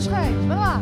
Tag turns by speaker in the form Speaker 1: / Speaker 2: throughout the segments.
Speaker 1: dos Reis. Vai lá.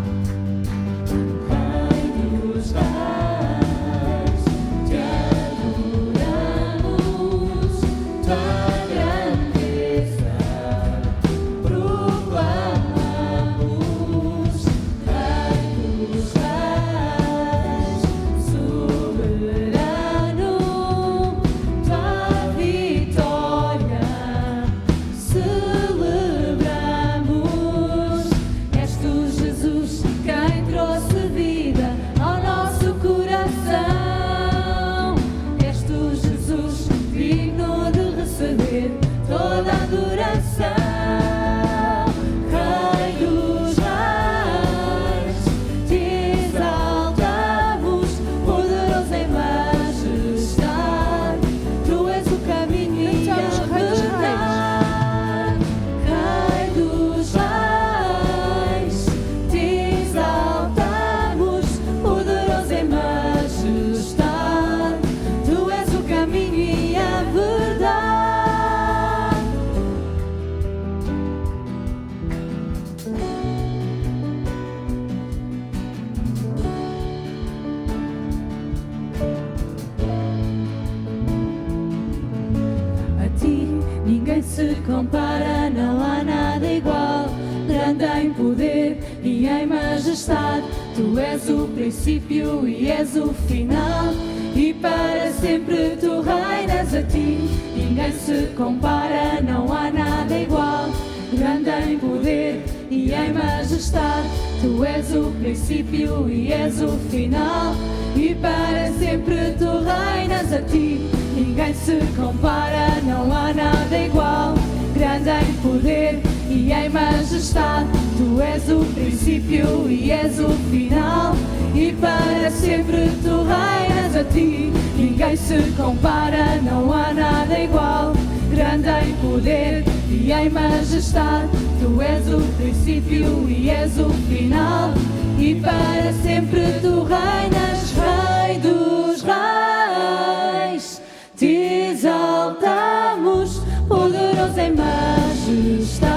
Speaker 2: Compara, não há nada igual, grande em poder e em majestade. Tu és o princípio e és o final, e para sempre tu reinas. A ti ninguém se compara, não há nada igual, grande em poder e em majestade. Tu és o princípio e és o final, e para sempre tu reinas. A ti ninguém se compara, não há nada igual, grande em poder e em majestade. Tu és o princípio e és o final, e para sempre tu reinas. A ti ninguém se compara, não há nada igual, grande em poder e em majestade. Tu és o princípio e és o final, e para sempre tu reinas. Rei dos reis, te exaltamos, poderoso em majestade.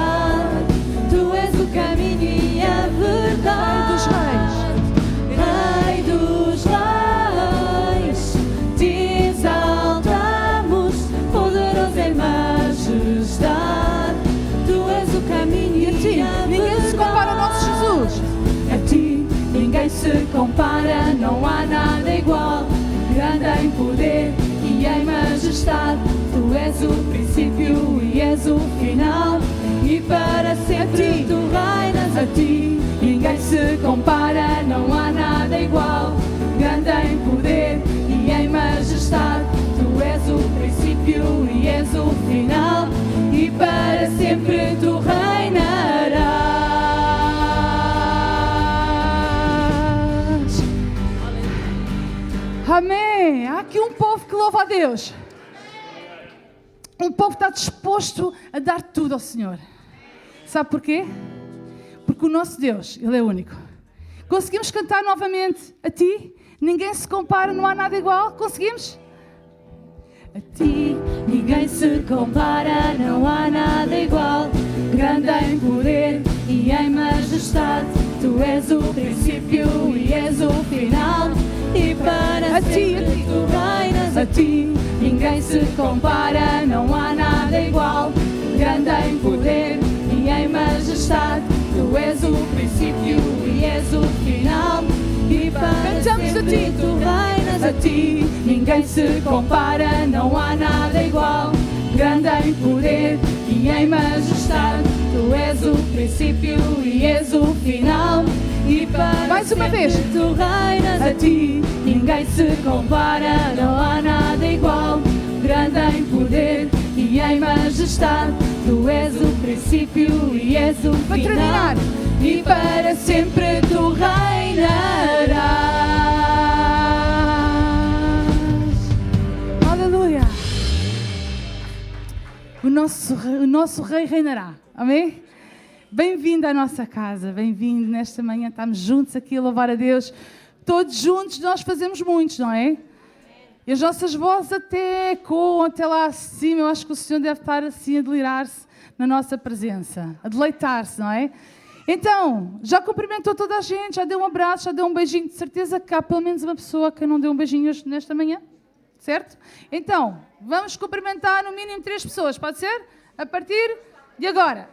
Speaker 2: Tu és o caminho e a verdade. Rei dos reis, te exaltamos, poderoso em majestade. Tu és o caminho e a verdade.
Speaker 1: Ninguém se compara ao nosso Jesus.
Speaker 2: A ti ninguém se compara, não há nada igual, grande em poder e em majestade. Tu és o princípio e és o final, e para sempre tu reinas. A ti ninguém se compara, não há nada igual, grande em poder e em majestade. Tu és o princípio e és o final, e para sempre tu reinarás.
Speaker 1: Amém. Há aqui um povo que louva a Deus. Um povo que está disposto a dar tudo ao Senhor. Sabe porquê? Porque o nosso Deus, Ele é único. Conseguimos cantar novamente a Ti? Ninguém se compara, não há nada igual. Conseguimos?
Speaker 2: A ti ninguém se compara, não há nada igual, grande em poder e em majestade. Tu és o princípio e és o final, e para sempre tu reinas. A ti ninguém se compara, não há nada igual, grande em poder e em majestade. Tu és o princípio e és o final, e para sempre tu reinas. A ti ninguém se compara, não há nada igual, grande em poder e em majestade. Tu és o princípio e és o final, e para
Speaker 1: mais uma
Speaker 2: sempre
Speaker 1: vez
Speaker 2: tu reinas. A ti ninguém se compara, não há nada igual, grande em poder e em majestade. Tu és o princípio e és o final, e para sempre tu reinarás.
Speaker 1: Aleluia. O nosso Rei reinará. Amém? Bem-vindo à nossa casa. Bem-vindo nesta manhã. Estamos juntos aqui a louvar a Deus. Todos juntos nós fazemos muitos, não é? E as nossas vozes até ecoam até lá acima. Eu acho que o Senhor deve estar assim a delirar-se na nossa presença, a deleitar-se, não é? Então, já cumprimentou toda a gente, já deu um abraço, já deu um beijinho. De certeza que há pelo menos uma pessoa que não deu um beijinho hoje, nesta manhã, certo? Então, vamos cumprimentar no mínimo 3 pessoas, pode ser? A partir de agora.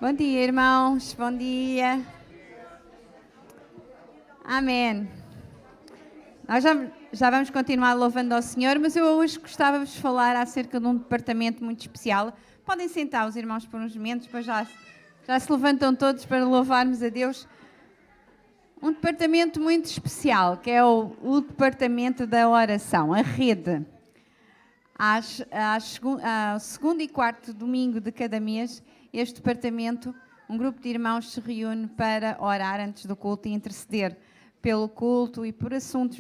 Speaker 3: Bom dia, irmãos. Bom dia. Amém. Nós já vamos continuar louvando ao Senhor, mas eu hoje gostava de falar acerca de um departamento muito especial. Podem sentar os irmãos por uns momentos, depois já se levantam todos para louvarmos a Deus. Um departamento muito especial, que é o departamento da oração, a rede. Ao segundo e quarto domingo de cada mês, este departamento, um grupo de irmãos se reúne para orar antes do culto e interceder pelo culto e por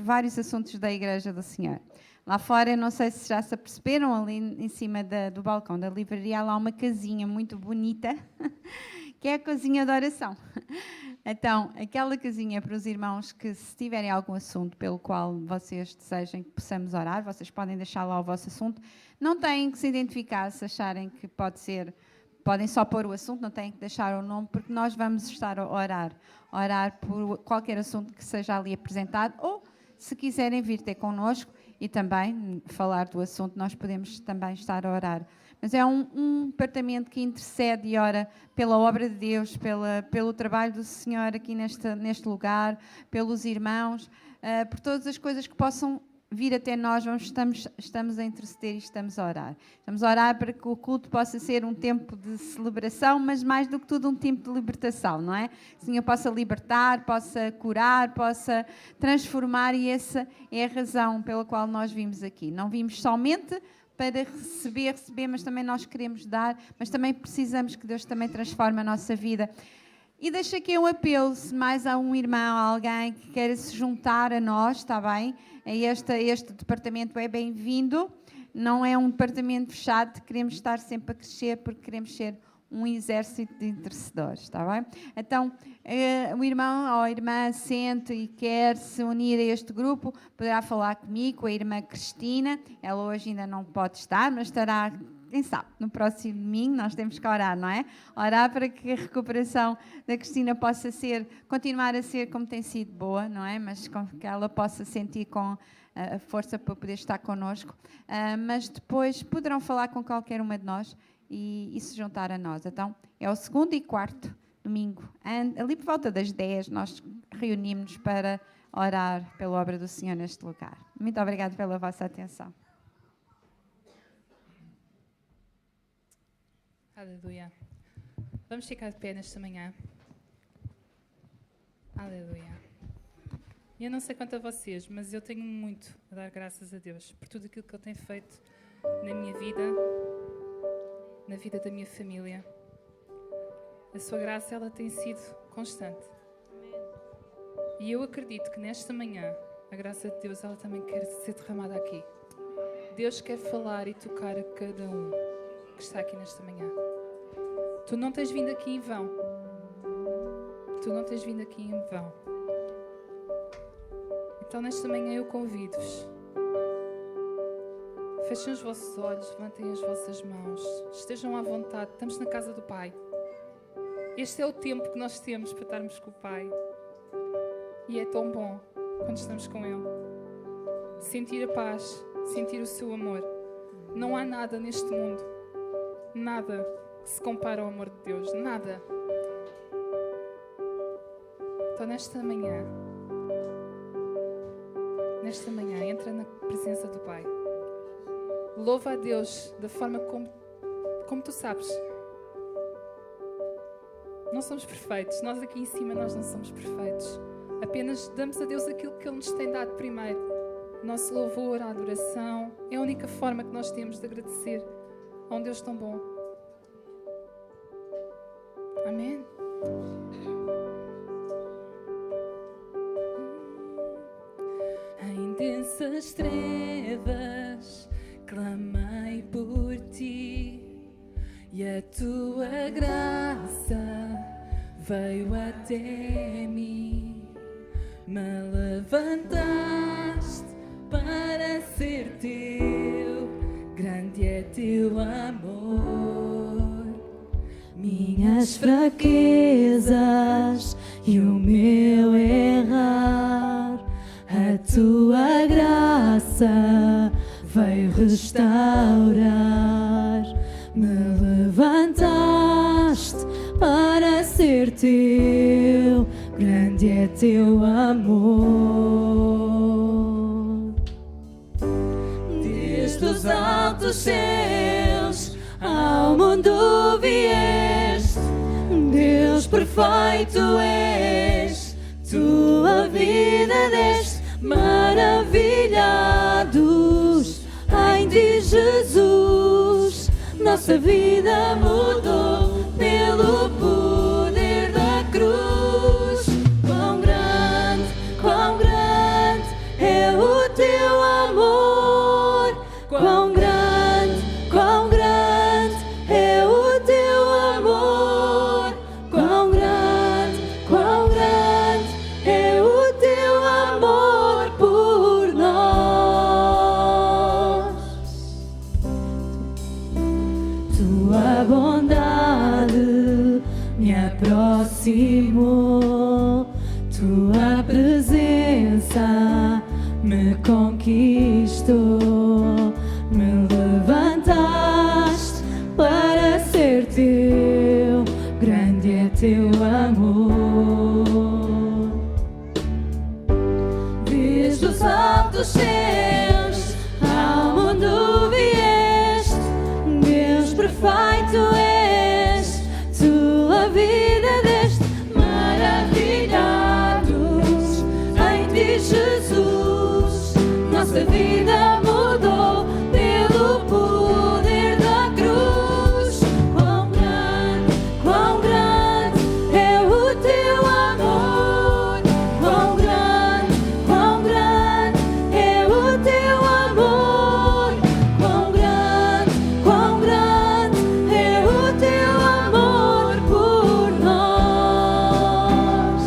Speaker 3: vários assuntos da Igreja do Senhor. Lá fora, eu não sei se já se aperceberam, ali em cima do balcão da livraria, há lá uma casinha muito bonita, que é a casinha de oração. Então, aquela casinha é para os irmãos que, se tiverem algum assunto pelo qual vocês desejem que possamos orar, vocês podem deixar lá o vosso assunto. Não têm que se identificar se acharem que pode ser. Podem só pôr o assunto, não têm que deixar o nome, porque nós vamos estar a orar por qualquer assunto que seja ali apresentado, ou se quiserem vir ter connosco e também falar do assunto, nós podemos também estar a orar. Mas é um departamento que intercede e ora pela obra de Deus, pelo trabalho do Senhor aqui neste lugar, pelos irmãos, por todas as coisas que possam vir até nós. Estamos a interceder e estamos a orar. Estamos a orar para que o culto possa ser um tempo de celebração, mas mais do que tudo um tempo de libertação, não é? Que o Senhor possa libertar, possa curar, possa transformar, e essa é a razão pela qual nós vimos aqui. Não vimos somente para receber, mas também nós queremos dar, mas também precisamos que Deus também transforme a nossa vida. E deixo aqui um apelo, se mais há um irmão, alguém que queira se juntar a nós, está bem? Este departamento é bem-vindo, não é um departamento fechado, queremos estar sempre a crescer, porque queremos ser um exército de intercedores, está bem? Então, o irmão ou a irmã sente e quer se unir a este grupo, poderá falar comigo, com a irmã Cristina. Ela hoje ainda não pode estar, mas estará, quem sabe, no próximo domingo. Nós temos que orar, não é? Orar para que a recuperação da Cristina possa continuar a ser como tem sido boa, não é? Mas que ela possa sentir com a força para poder estar connosco. Mas depois poderão falar com qualquer uma de nós e se juntar a nós. Então, é o 2º e 4º domingo. Ali por volta das 10, nós reunimos-nos para orar pela obra do Senhor neste lugar. Muito obrigada pela vossa atenção.
Speaker 4: Aleluia. Vamos ficar de pé nesta manhã. Aleluia. Eu não sei quanto a vocês, mas eu tenho muito a dar graças a Deus por tudo aquilo que Ele tem feito na minha vida, na vida da minha família. A sua graça, ela tem sido constante. E eu acredito que nesta manhã, a graça de Deus, ela também quer ser derramada aqui. Deus quer falar e tocar a cada um que está aqui nesta manhã. Tu não tens vindo aqui em vão. Tu não tens vindo aqui em vão. Então, nesta manhã, eu convido-vos. Fechem os vossos olhos, levantem as vossas mãos, estejam à vontade. Estamos na casa do Pai. Este é o tempo que nós temos para estarmos com o Pai. E é tão bom quando estamos com Ele. Sentir a paz, sentir o seu amor. Não há nada neste mundo, nada que se compara ao amor de Deus. Nada. Então, nesta manhã, entra na presença do Pai. Louva a Deus da forma como tu sabes. Não somos perfeitos. Nós aqui em cima, nós não somos perfeitos. Apenas damos a Deus aquilo que Ele nos tem dado primeiro. O nosso louvor, a adoração. É a única forma que nós temos de agradecer a um Deus tão bom. Amém? Em densas trevas clamei por ti, e a tua graça veio até mim. Me levantaste para ser teu, grande é teu amor. Minhas fraquezas e o meu errar, a tua graça veio restaurar. Me levantaste para ser teu, grande é teu amor. Desde os altos céus ao mundo vieste, Deus perfeito és, tua vida deste, maravilhados em ti, Jesus. Nossa vida mudou pelo poder da cruz. Quão grande é o teu amor. Quão grande é o teu amor. Quão grande é o teu amor por nós. Tua bondade me aproximou, tua presença me conquistou.
Speaker 2: estou. Me levantaste para ser teu, grande é teu amor. Desde os altos céus ao mundo vieste, Deus perfeito és, tua vida deste, maravilhados em ti, Jesus. Nossa vida mudou pelo poder da cruz. Quão grande é o teu amor. Quão grande é o teu amor. Quão grande é o teu amor por nós.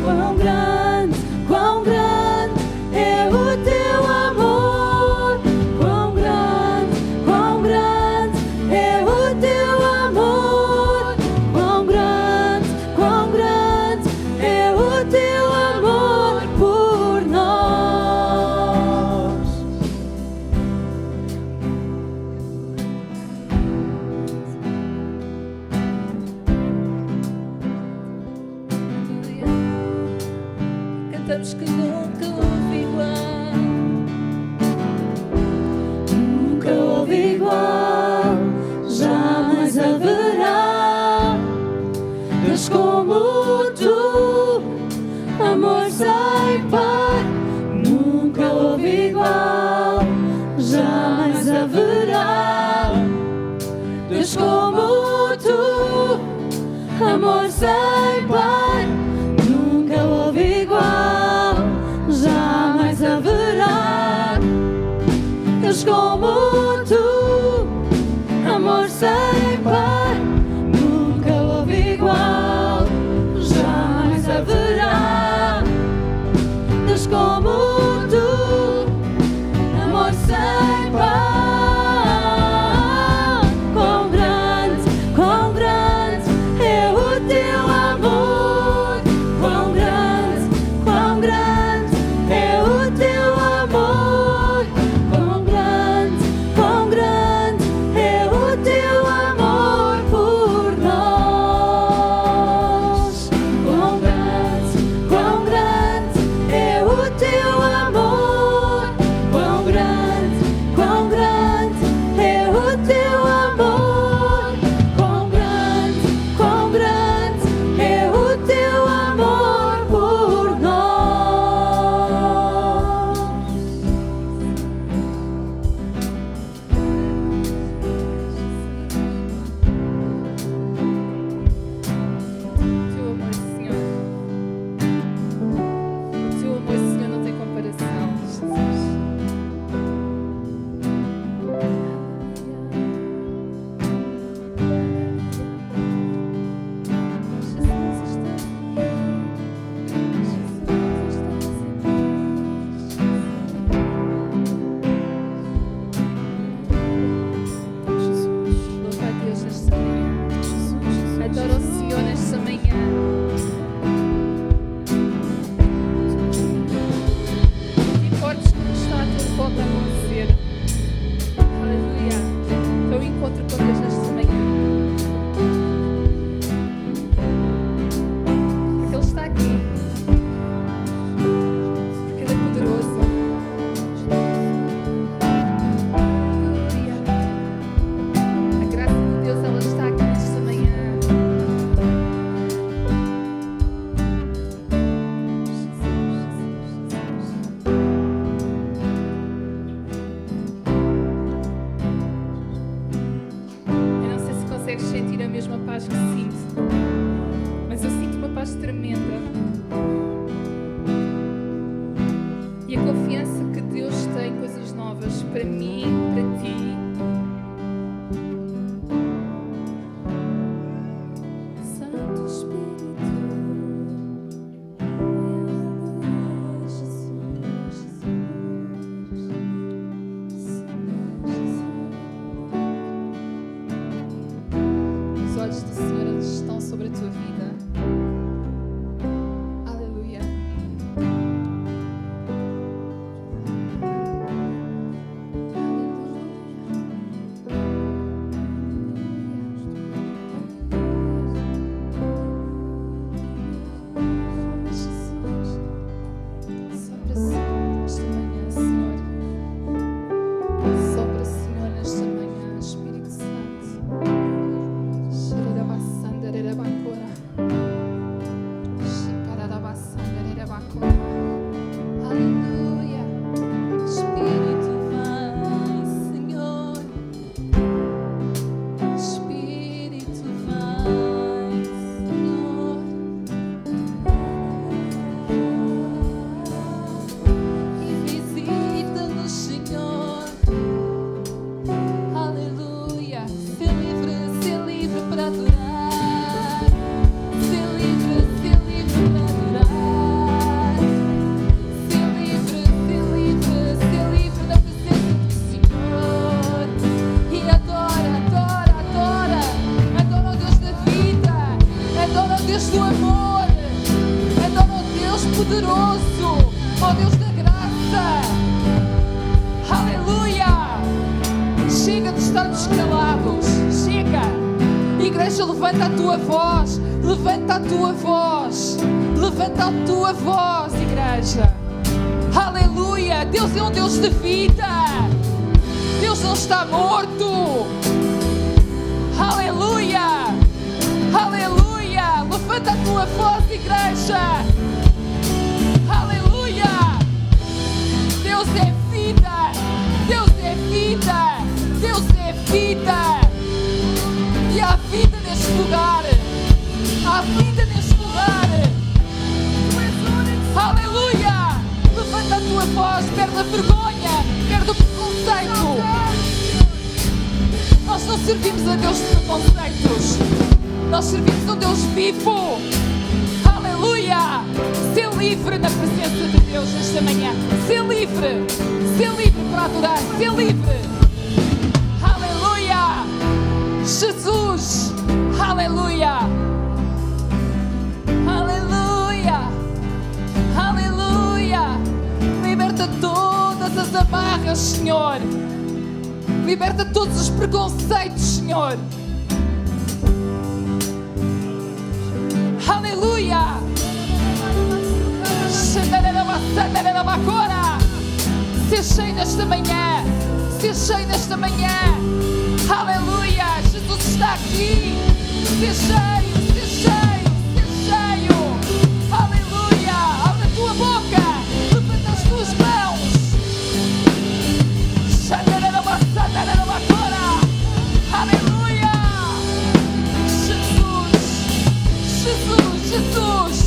Speaker 2: Quão grande é o teu amor. Quão grande é o teu amor. Quão grande é o teu amor por nós.
Speaker 4: Cantamos que nunca houve igual.
Speaker 2: Nunca houve igual, jamais haverá. Deus como tu, amor sem par. Nunca houve igual, jamais haverá. Deus como tu, amor sem par. Nunca houve igual, jamais haverá. Deus como tu, amor sem par. Nunca houve igual, jamais haverá. Deus como tu, amor sem par. Quão grande é o teu amor. Quão grande é o teu amor. Quão grande é o teu amor por nós. Quão grande é o teu amor. Quão grande é o teu amor. Quão grande é o teu amor por nós.
Speaker 4: Teu amor, Senhor. O teu amor, Senhor, não tem comparação, Jesus. Louva a Deus nesta manhã. Adoro o Senhor nesta manhã. Não importes como está a tua volta a acontecer. Aleluia. Eu encontro com Deus nesta manhã. Porque Ele está aqui. Porque Ele é poderoso. Aleluia. A graça de Deus, ela está aqui nesta manhã. Eu não sei se consegues sentir a mesma paz que sinto, mas eu sinto uma paz tremenda. E a confiança que Deus tem coisas novas para mim, para ti.
Speaker 2: Santo Espírito, Jesus,
Speaker 4: Os olhos do Senhor, eles estão sobre a tua vida. Aleluia.
Speaker 1: Igreja, levanta a tua voz. Levanta a tua voz. Levanta a tua voz, igreja. Aleluia. Deus é um Deus de vida. Deus não está morto. Aleluia. Aleluia. Levanta a tua voz, igreja. Aleluia. Deus é vida. Deus é vida. Deus é vida. E há vida neste lugar. Há vida neste lugar. Aleluia. Levanta a tua voz. Perde a vergonha. Perde o preconceito. Nós não servimos a Deus de preconceitos. Nós servimos a um Deus vivo. Aleluia. Ser livre na presença de Deus esta manhã. Ser livre. Ser livre para adorar. Ser livre. Aleluia. Jesus. Aleluia. Aleluia. Aleluia. Liberta todas as amarras, Senhor. Liberta todos os preconceitos, Senhor. Aleluia. Ser cheio nesta manhã. Ser cheio nesta manhã. Aleluia. Jesus está aqui. Ser cheio, ser cheio, ser cheio. Aleluia. Abre a tua boca. Levanta as tuas mãos. Aleluia. Jesus. Jesus, Jesus.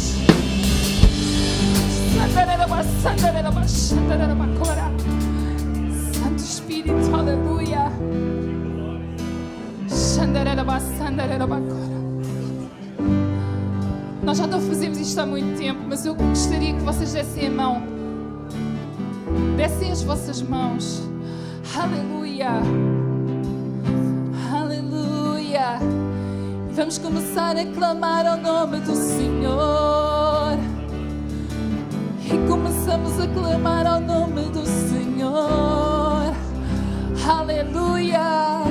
Speaker 1: Santo Espírito, aleluia. Nós já não fazemos isto há muito tempo, mas eu gostaria que vocês dessem a mão. Dessem as vossas mãos. Aleluia. Aleluia. E vamos começar a clamar ao nome do Senhor. E começamos a clamar ao nome do Senhor. Aleluia.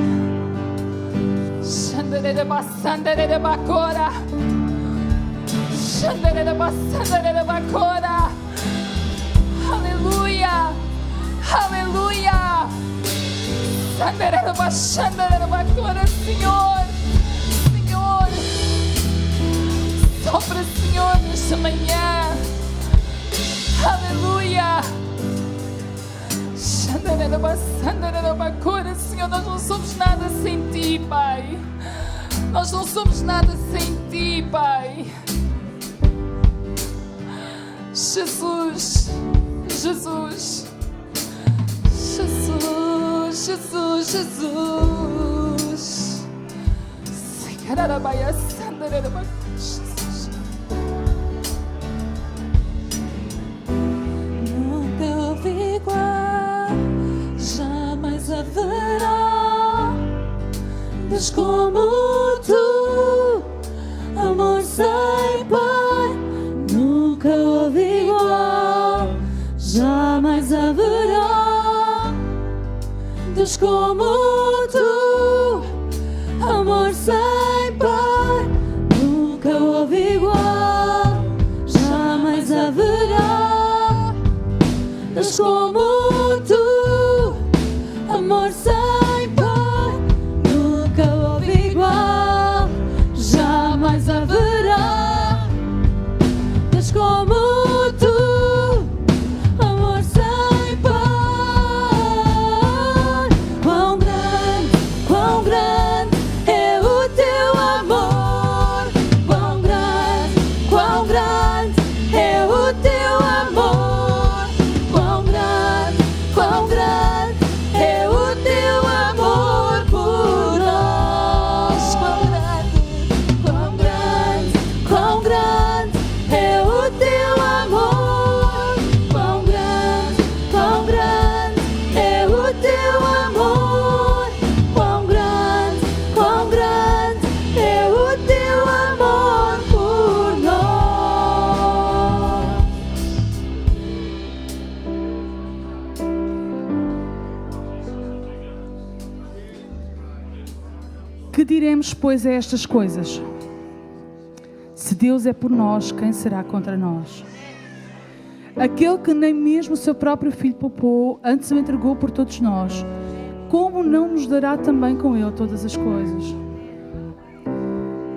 Speaker 1: Xanderebacora. Xanderebacora. Aleluia. Aleluia. Xanderebacora, Senhor. Senhor. Sopra, Senhor, nesta manhã. Aleluia. Senhor, nós não somos nada sem Ti, Pai. Nós não somos nada sem Ti, Pai. Jesus, Jesus, Jesus, Jesus, Jesus. Nunca houve igual, jamais haverá Deus como Tu, amor sem par. Nunca houve igual, jamais haverá Deus como Tu, amor sem par. Nunca houve igual, jamais haverá Deus como Tu, amor sem par. Nunca houve igual, jamais haverá Deus como Tu, amor sem par. Quão grande é o Teu amor. Quão grande é o Teu amor. Quão grande Que diremos, pois, a estas coisas? Se Deus é por nós, quem será contra nós? Aquele que nem mesmo o seu próprio Filho poupou, antes o entregou por todos nós, como não nos dará também com Ele todas as coisas?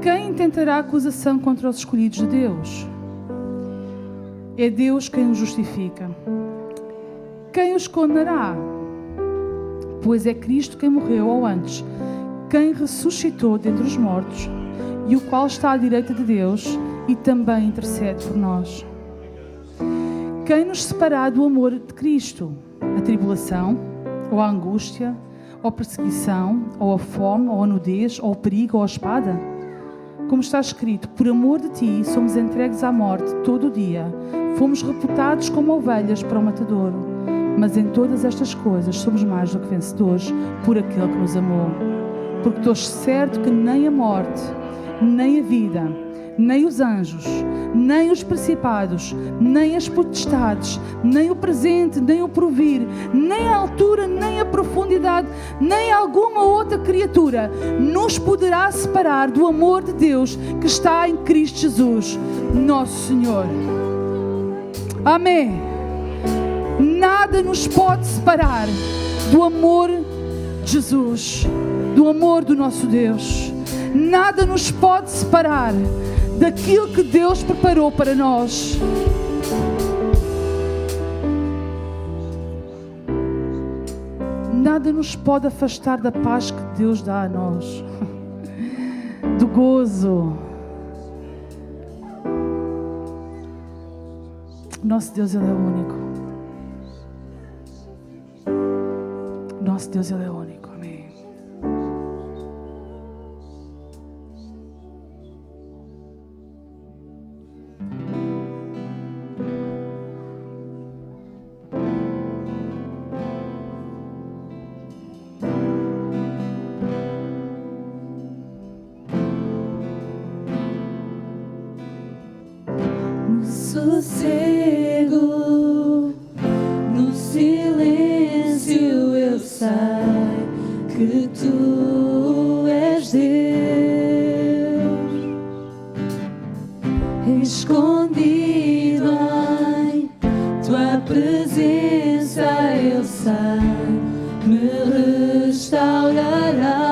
Speaker 1: Quem intentará acusação contra os escolhidos de Deus? É Deus quem os justifica. Quem os condenará? Pois é Cristo quem morreu, ou antes, quem ressuscitou dentre os mortos, e o qual está à direita de Deus e também intercede por nós. Quem nos separará do amor de Cristo? A tribulação, ou a angústia, ou a perseguição, ou a fome, ou a nudez, ou o perigo, ou a espada? Como está escrito, por amor de ti somos entregues à morte todo o dia, fomos reputados como ovelhas para o matadouro, mas em todas estas coisas somos mais do que vencedores por aquele que nos amou. Porque estou certo que nem a morte, nem a vida, nem os anjos, nem os principados, nem as potestades, nem o presente, nem o porvir, nem a altura, nem a profundidade, nem alguma outra criatura nos poderá separar do amor de Deus que está em Cristo Jesus, nosso Senhor. Amém. Nada nos pode separar do amor de Jesus, do amor do nosso Deus. Nada nos pode separar daquilo que Deus preparou para nós. Nada nos pode afastar da paz que Deus dá a nós, do gozo. Nosso Deus, Ele é único. Nosso Deus, Ele é único. Amém.
Speaker 2: Sossego, no silêncio eu sei que tu és Deus, escondido em tua presença eu sei, me restaurará.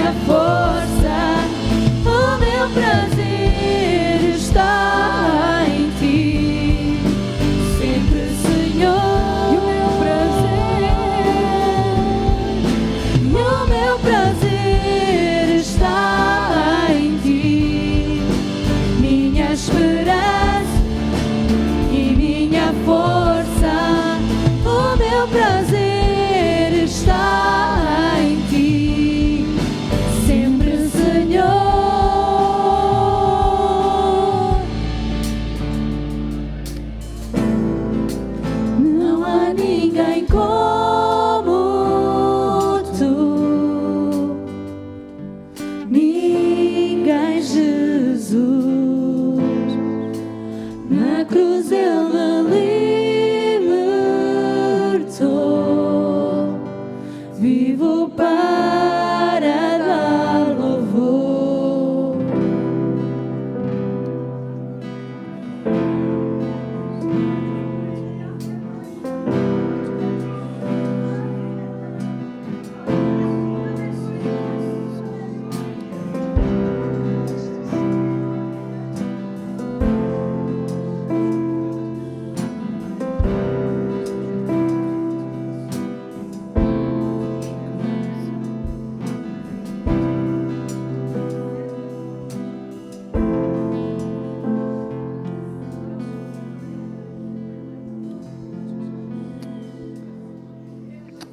Speaker 2: minha força, o meu prazer está em ti. Sempre, Senhor, o meu prazer está em ti. Minha esperança e minha força, o meu prazer está em ti. Sempre, Senhor. Não há ninguém como tu, ninguém, Jesus. Na cruz Ele me libertou, vivo para dar louvor.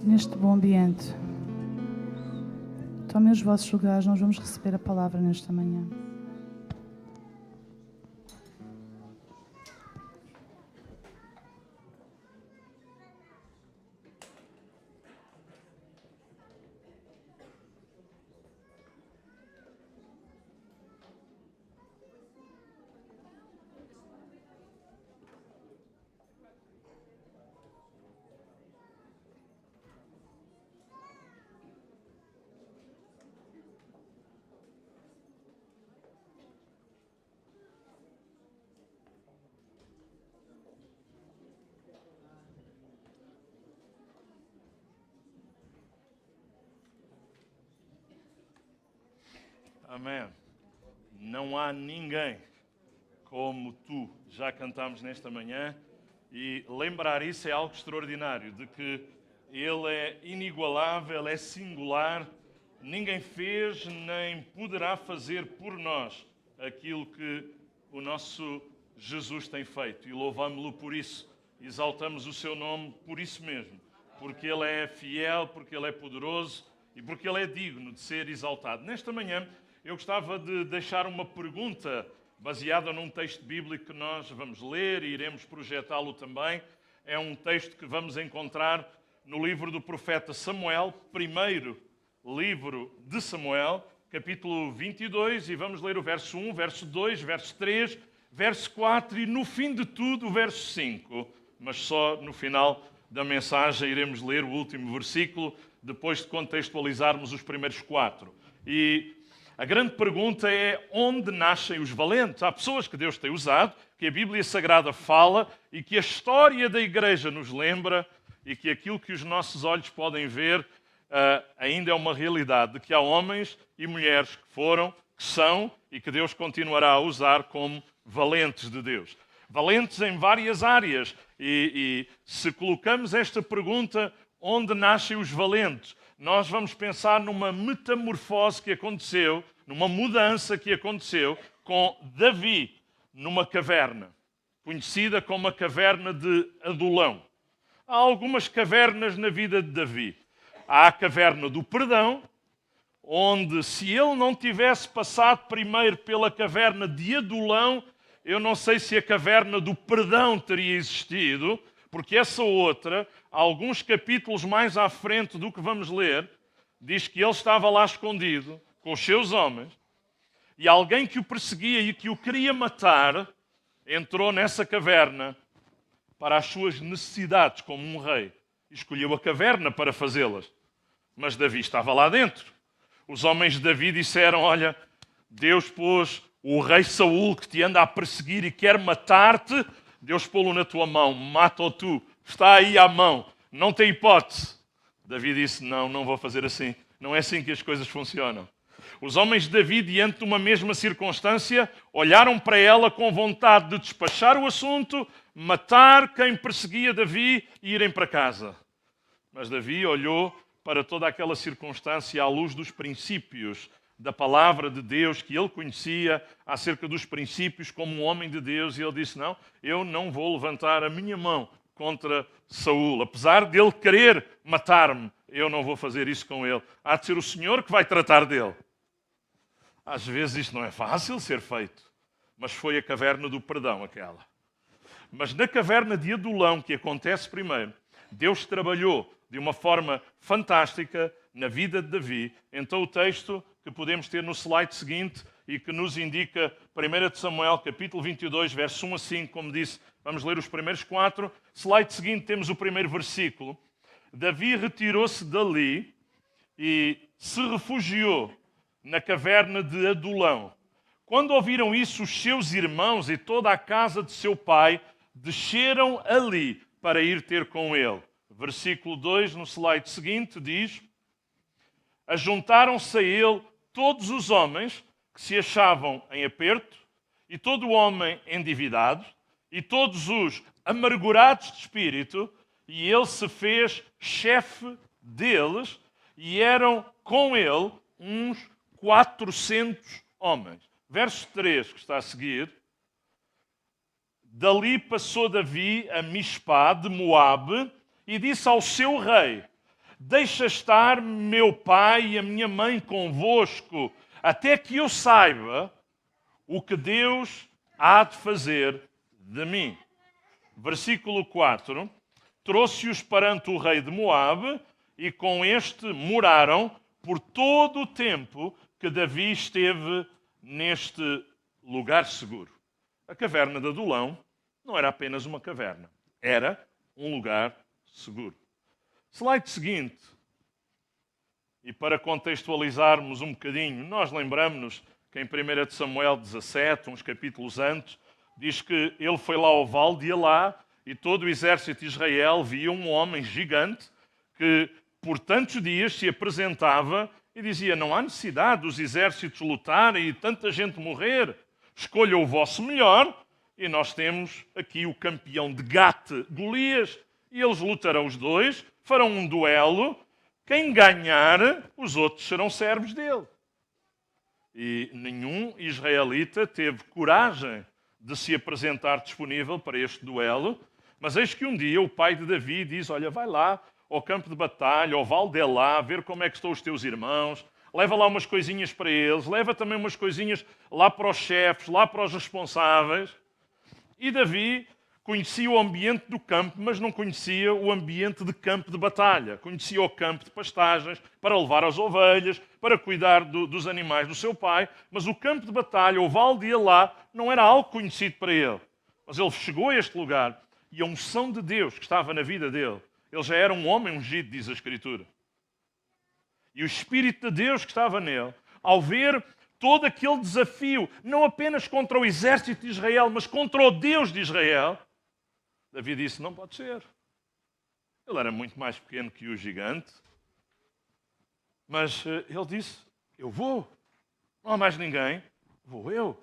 Speaker 1: Neste bom ambiente, tomem os vossos lugares, nós vamos receber a palavra nesta manhã.
Speaker 5: Amém. Não há ninguém como tu. Já cantámos nesta manhã e lembrar isso é algo extraordinário, de que Ele é inigualável, é singular. Ninguém fez nem poderá fazer por nós aquilo que o nosso Jesus tem feito. E louvamos-lo por isso. Exaltamos o seu nome por isso mesmo. Porque Ele é fiel, porque Ele é poderoso e porque Ele é digno de ser exaltado. Nesta manhã, eu gostava de deixar uma pergunta baseada num texto bíblico que nós vamos ler e iremos projetá-lo também. É um texto que vamos encontrar no livro do profeta Samuel, primeiro livro de Samuel, capítulo 22, e vamos ler o verso 1, verso 2, verso 3, verso 4 e, no fim de tudo, o verso 5. Mas só no final da mensagem iremos ler o último versículo, depois de contextualizarmos os primeiros 4. E a grande pergunta é: onde nascem os valentes? Há pessoas que Deus tem usado, que a Bíblia Sagrada fala e que a história da Igreja nos lembra e que aquilo que os nossos olhos podem ver ainda é uma realidade, de que há homens e mulheres que foram, que são e que Deus continuará a usar como valentes de Deus. Valentes em várias áreas. E se colocamos esta pergunta, onde nascem os valentes? Nós vamos pensar numa metamorfose que aconteceu, numa mudança que aconteceu com Davi numa caverna, conhecida como a caverna de Adulão. Há algumas cavernas na vida de Davi. Há a caverna do perdão, onde se ele não tivesse passado primeiro pela caverna de Adulão, eu não sei se a caverna do perdão teria existido, porque essa outra, alguns capítulos mais à frente do que vamos ler, diz que ele estava lá escondido com os seus homens e alguém que o perseguia e que o queria matar entrou nessa caverna para as suas necessidades como um rei. Escolheu a caverna para fazê-las. Mas Davi estava lá dentro. Os homens de Davi disseram: olha, Deus pôs o rei Saul que te anda a perseguir e quer matar-te, Deus pô-lo na tua mão, mata-o tu, está aí à mão, não tem hipótese. Davi disse: não vou fazer assim, não é assim que as coisas funcionam. Os homens de Davi, diante de uma mesma circunstância, olharam para ela com vontade de despachar o assunto, matar quem perseguia Davi e irem para casa. Mas Davi olhou para toda aquela circunstância à luz dos princípios da palavra de Deus que ele conhecia acerca dos princípios como um homem de Deus, e ele disse: não, eu não vou levantar a minha mão contra Saul. Apesar dele querer matar-me, eu não vou fazer isso com ele. Há de ser o Senhor que vai tratar dele. Às vezes isto não é fácil ser feito, mas foi a caverna do perdão aquela. Mas na caverna de Adulão, que acontece primeiro, Deus trabalhou de uma forma fantástica na vida de Davi. Então o texto que podemos ter no slide seguinte e que nos indica 1 de Samuel, capítulo 22, verso 1 a 5, como disse, vamos ler os primeiros 4. Slide seguinte temos o primeiro versículo. Davi retirou-se dali e se refugiou na caverna de Adulão. Quando ouviram isso, os seus irmãos e toda a casa de seu pai desceram ali para ir ter com ele. Versículo 2, no slide seguinte, diz: ajuntaram-se a ele todos os homens que se achavam em aperto, e todo o homem endividado, e todos os amargurados de espírito, e ele se fez chefe deles, e eram com ele uns 400 homens. Verso 3, que está a seguir. Dali passou Davi a Mispá de Moabe e disse ao seu rei: deixa estar meu pai e a minha mãe convosco, até que eu saiba o que Deus há de fazer de mim. Versículo 4. Trouxe-os perante o rei de Moabe, e com este moraram por todo o tempo que Davi esteve neste lugar seguro. A caverna de Adulão não era apenas uma caverna, era um lugar seguro. Slide seguinte. E para contextualizarmos um bocadinho, nós lembramos-nos que em 1 de Samuel 17, uns capítulos antes, diz que ele foi lá ao vale de Elá e todo o exército de Israel via um homem gigante que por tantos dias se apresentava e dizia: não há necessidade dos exércitos lutarem e tanta gente morrer. Escolha o vosso melhor. E nós temos aqui o campeão de Gate, Golias, e eles lutarão os dois, farão um duelo. Quem ganhar, os outros serão servos dele. E nenhum israelita teve coragem de se apresentar disponível para este duelo. Mas eis que um dia o pai de Davi diz: olha, vai lá ao campo de batalha, ao Vale de Elá, ver como é que estão os teus irmãos. Leva lá umas coisinhas para eles. Leva também umas coisinhas lá para os chefes, lá para os responsáveis. E Davi conhecia o ambiente do campo, mas não conhecia o ambiente de campo de batalha. Conhecia o campo de pastagens para levar as ovelhas, para cuidar dos animais do seu pai. Mas o campo de batalha, o Vale de Elá, não era algo conhecido para ele. Mas ele chegou a este lugar e a unção de Deus que estava na vida dele, ele já era um homem ungido, diz a Escritura. E o Espírito de Deus que estava nele, ao ver todo aquele desafio, não apenas contra o exército de Israel, mas contra o Deus de Israel, Davi disse: não pode ser. Ele era muito mais pequeno que o gigante. Mas ele disse: eu vou. Não há mais ninguém. Vou eu.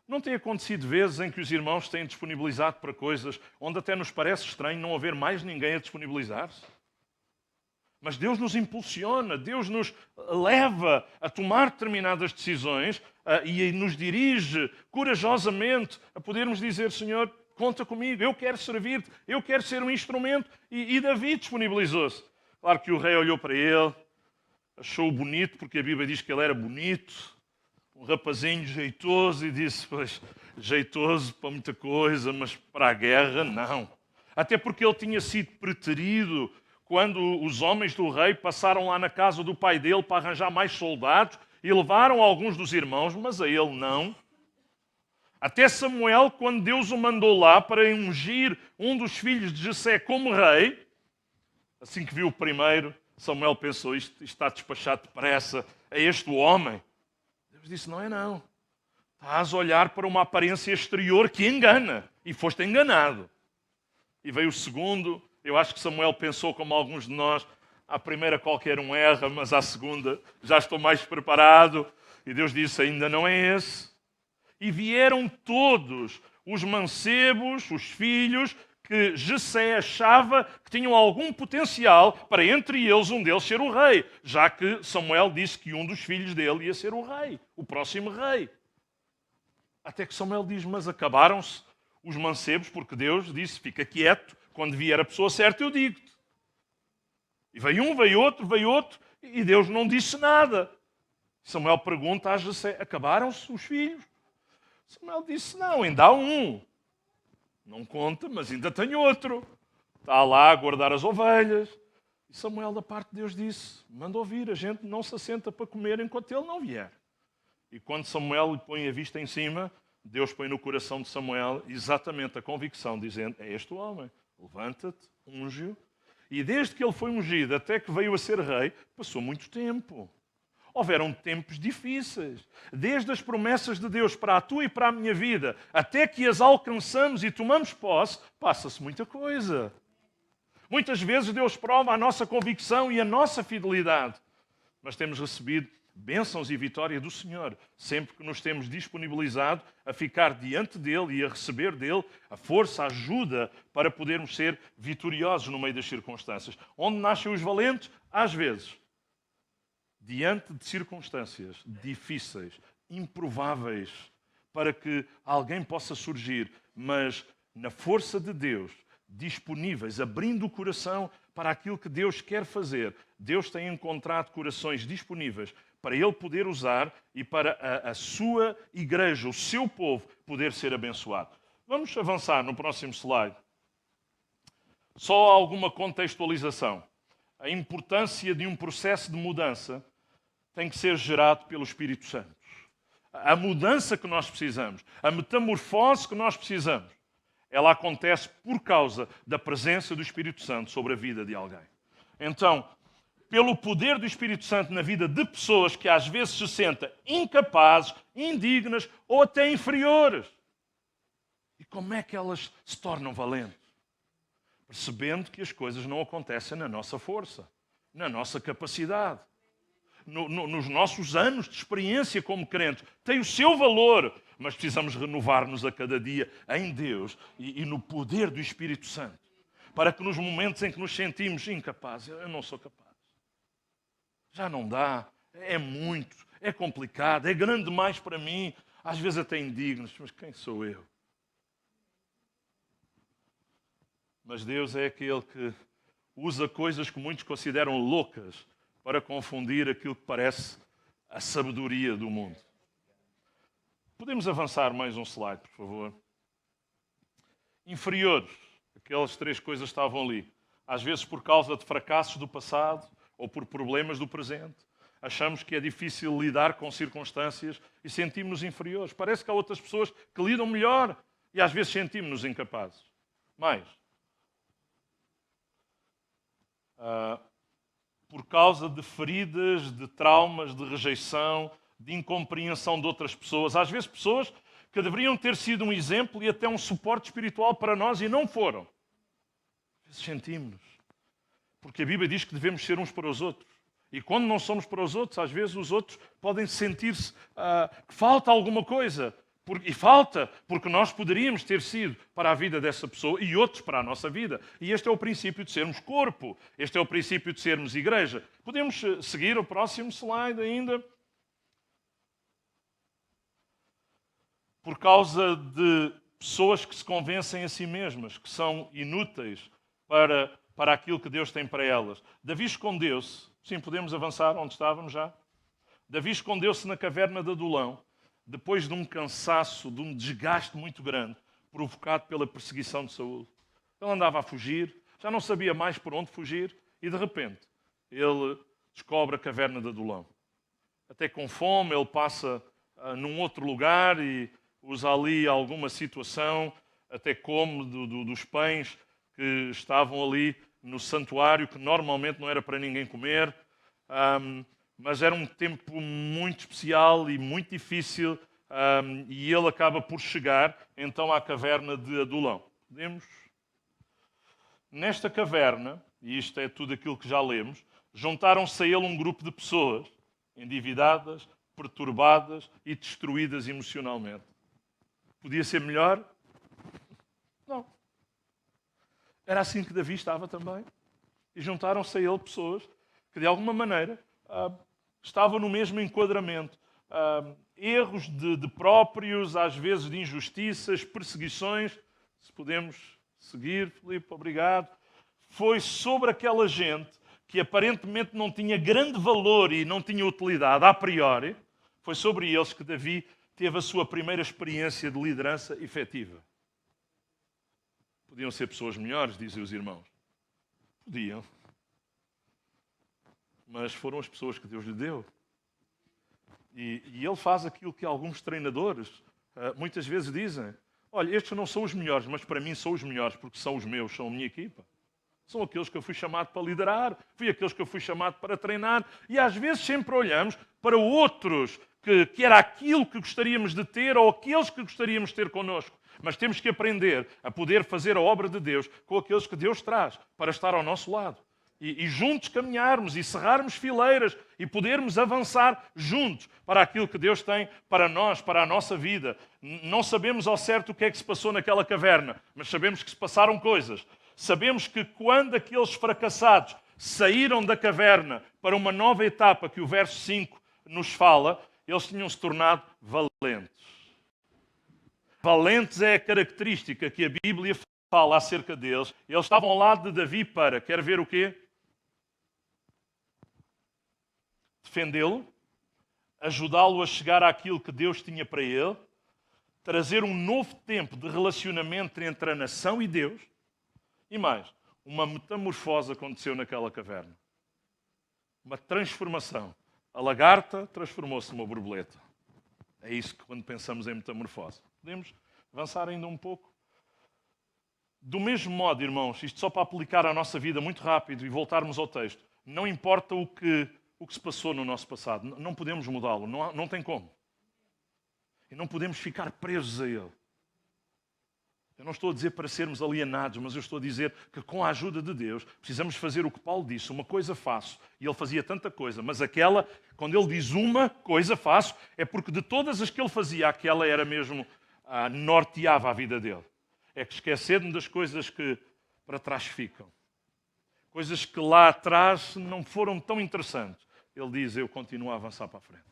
Speaker 5: Não tem acontecido vezes em que os irmãos têm disponibilizado para coisas onde até nos parece estranho não haver mais ninguém a disponibilizar-se? Mas Deus nos impulsiona, Deus nos leva a tomar determinadas decisões e nos dirige corajosamente a podermos dizer: Senhor, conta comigo, eu quero servir-te, eu quero ser um instrumento. E Davi disponibilizou-se. Claro que o rei olhou para ele, achou-o bonito, porque a Bíblia diz que ele era bonito, um rapazinho jeitoso, e disse: pois, jeitoso para muita coisa, mas para a guerra, não. Até porque ele tinha sido preterido quando os homens do rei passaram lá na casa do pai dele para arranjar mais soldados e levaram alguns dos irmãos, mas a ele não. Até Samuel, quando Deus o mandou lá para ungir um dos filhos de Jessé como rei, assim que viu o primeiro, Samuel pensou: isto está despachado depressa, é este o homem. Deus disse: não é não. Estás a olhar para uma aparência exterior que engana, e foste enganado. E veio o segundo. Eu acho que Samuel pensou como alguns de nós: À primeira qualquer um erra, mas à segunda já estou mais preparado. E Deus disse, ainda não é esse. E vieram todos os mancebos, os filhos, que Jessé achava que tinham algum potencial para entre eles, um deles ser o rei, já que Samuel disse que um dos filhos dele ia ser o rei, o próximo rei. Até que Samuel diz, mas acabaram-se os mancebos, porque Deus disse, fica quieto, quando vier a pessoa certa eu digo-te. E veio um, veio outro, e Deus não disse nada. Samuel pergunta a Jessé, acabaram-se os filhos? Samuel disse, não, ainda há um. Não conta, mas ainda tem outro. Está lá a guardar as ovelhas. E Samuel, da parte de Deus, disse, manda ouvir, a gente não se assenta para comer enquanto ele não vier. E quando Samuel lhe põe a vista em cima, Deus põe no coração de Samuel exatamente a convicção, dizendo, é este o homem, levanta-te, unge-o. E desde que ele foi ungido até que veio a ser rei, passou muito tempo. Houveram tempos difíceis. Desde as promessas de Deus para a tua e para a minha vida, até que as alcançamos e tomamos posse, passa-se muita coisa. Muitas vezes Deus prova a nossa convicção e a nossa fidelidade. Mas temos recebido bênçãos e vitória do Senhor, sempre que nos temos disponibilizado a ficar diante dEle e a receber dEle a força, a ajuda para podermos ser vitoriosos no meio das circunstâncias. Onde nascem os valentes? Às vezes, diante de circunstâncias difíceis, improváveis, para que alguém possa surgir, mas na força de Deus, disponíveis, abrindo o coração para aquilo que Deus quer fazer. Deus tem encontrado corações disponíveis para Ele poder usar e para a sua igreja, o seu povo, poder ser abençoado. Vamos avançar no próximo slide. Só alguma contextualização. A importância de um processo de mudança tem que ser gerado pelo Espírito Santo. A mudança que nós precisamos, a metamorfose que nós precisamos, ela acontece por causa da presença do Espírito Santo sobre a vida de alguém. Então, pelo poder do Espírito Santo na vida de pessoas que às vezes se sentem incapazes, indignas ou até inferiores. E como é que elas se tornam valentes? Percebendo que as coisas não acontecem na nossa força, na nossa capacidade. Nos nossos anos de experiência como crentes, tem o seu valor, mas precisamos renovar-nos a cada dia em Deus e no poder do Espírito Santo, para que nos momentos em que nos sentimos incapazes, eu não sou capaz, já não dá, é muito, é complicado, é grande demais para mim, às vezes até indignos, mas quem sou eu? Mas Deus é aquele que usa coisas que muitos consideram loucas para confundir aquilo que parece a sabedoria do mundo. Podemos avançar mais um slide, por favor? Inferiores. Aquelas três coisas estavam ali. Às vezes por causa de fracassos do passado ou por problemas do presente. Achamos que é difícil lidar com circunstâncias e sentimos-nos inferiores. Parece que há outras pessoas que lidam melhor e às vezes sentimos-nos incapazes. Mais. Por causa de feridas, de traumas, de rejeição, de incompreensão de outras pessoas. Às vezes pessoas que deveriam ter sido um exemplo e até um suporte espiritual para nós e não foram. Às vezes sentimos-nos. Porque a Bíblia diz que devemos ser uns para os outros. E quando não somos para os outros, às vezes os outros podem sentir-se que falta alguma coisa. E falta, porque nós poderíamos ter sido para a vida dessa pessoa e outros para a nossa vida. E este é o princípio de sermos corpo. Este é o princípio de sermos igreja. Podemos seguir o próximo slide ainda. Por causa de pessoas que se convencem a si mesmas, que são inúteis para aquilo que Deus tem para elas. Davi escondeu-se. Sim, podemos avançar onde estávamos já. Davi escondeu-se na caverna de Adulão, depois de um cansaço, de um desgaste muito grande, provocado pela perseguição de Saul. Ele andava a fugir, já não sabia mais por onde fugir, e de repente ele descobre a caverna de Adulão. Até com fome, ele passa num outro lugar e usa ali alguma situação, até come dos pães que estavam ali no santuário, que normalmente não era para ninguém comer. Mas era um tempo muito especial e muito difícil, e ele acaba por chegar então à caverna de Adulão. Podemos? Nesta caverna, e isto é tudo aquilo que já lemos, juntaram-se a ele um grupo de pessoas endividadas, perturbadas e destruídas emocionalmente. Podia ser melhor? Não. Era assim que Davi estava também. E juntaram-se a ele pessoas que, de alguma maneira, estavam no mesmo enquadramento. Erros de próprios, às vezes de injustiças, perseguições. Se podemos seguir, Filipe, obrigado. Foi sobre aquela gente que aparentemente não tinha grande valor e não tinha utilidade a priori, foi sobre eles que Davi teve a sua primeira experiência de liderança efetiva. Podiam ser pessoas melhores, dizem os irmãos. Podiam. Mas foram as pessoas que Deus lhe deu. E ele faz aquilo que alguns treinadores muitas vezes dizem. Olha, estes não são os melhores, mas para mim são os melhores, porque são os meus, são a minha equipa. São aqueles que eu fui chamado para liderar, fui aqueles que eu fui chamado para treinar. E às vezes sempre olhamos para outros, que era aquilo que gostaríamos de ter ou aqueles que gostaríamos de ter connosco. Mas temos que aprender a poder fazer a obra de Deus com aqueles que Deus traz para estar ao nosso lado. E juntos caminharmos e cerrarmos fileiras e podermos avançar juntos para aquilo que Deus tem para nós, para a nossa vida. Não sabemos ao certo o que é que se passou naquela caverna, mas sabemos que se passaram coisas. Sabemos que quando aqueles fracassados saíram da caverna para uma nova etapa que o verso 5 nos fala, eles tinham se tornado valentes. Valentes é a característica que a Bíblia fala acerca deles. Eles estavam ao lado de Davi para, quer ver o quê? Defendê-lo, ajudá-lo a chegar àquilo que Deus tinha para ele, trazer um novo tempo de relacionamento entre a nação e Deus. E mais, uma metamorfose aconteceu naquela caverna. Uma transformação. A lagarta transformou-se numa borboleta. É isso que quando pensamos em metamorfose. Podemos avançar ainda um pouco? Do mesmo modo, irmãos, isto só para aplicar à nossa vida muito rápido e voltarmos ao texto, não importa o que se passou no nosso passado, não podemos mudá-lo, não tem como. E não podemos ficar presos a ele. Eu não estou a dizer para sermos alienados, mas eu estou a dizer que com a ajuda de Deus precisamos fazer o que Paulo disse, uma coisa faço. E ele fazia tanta coisa, mas aquela, quando ele diz uma coisa faço, é porque de todas as que ele fazia, aquela era mesmo, norteava a vida dele. É que esquecer-me das coisas que para trás ficam. Coisas que lá atrás não foram tão interessantes. Ele diz, eu continuo a avançar para a frente.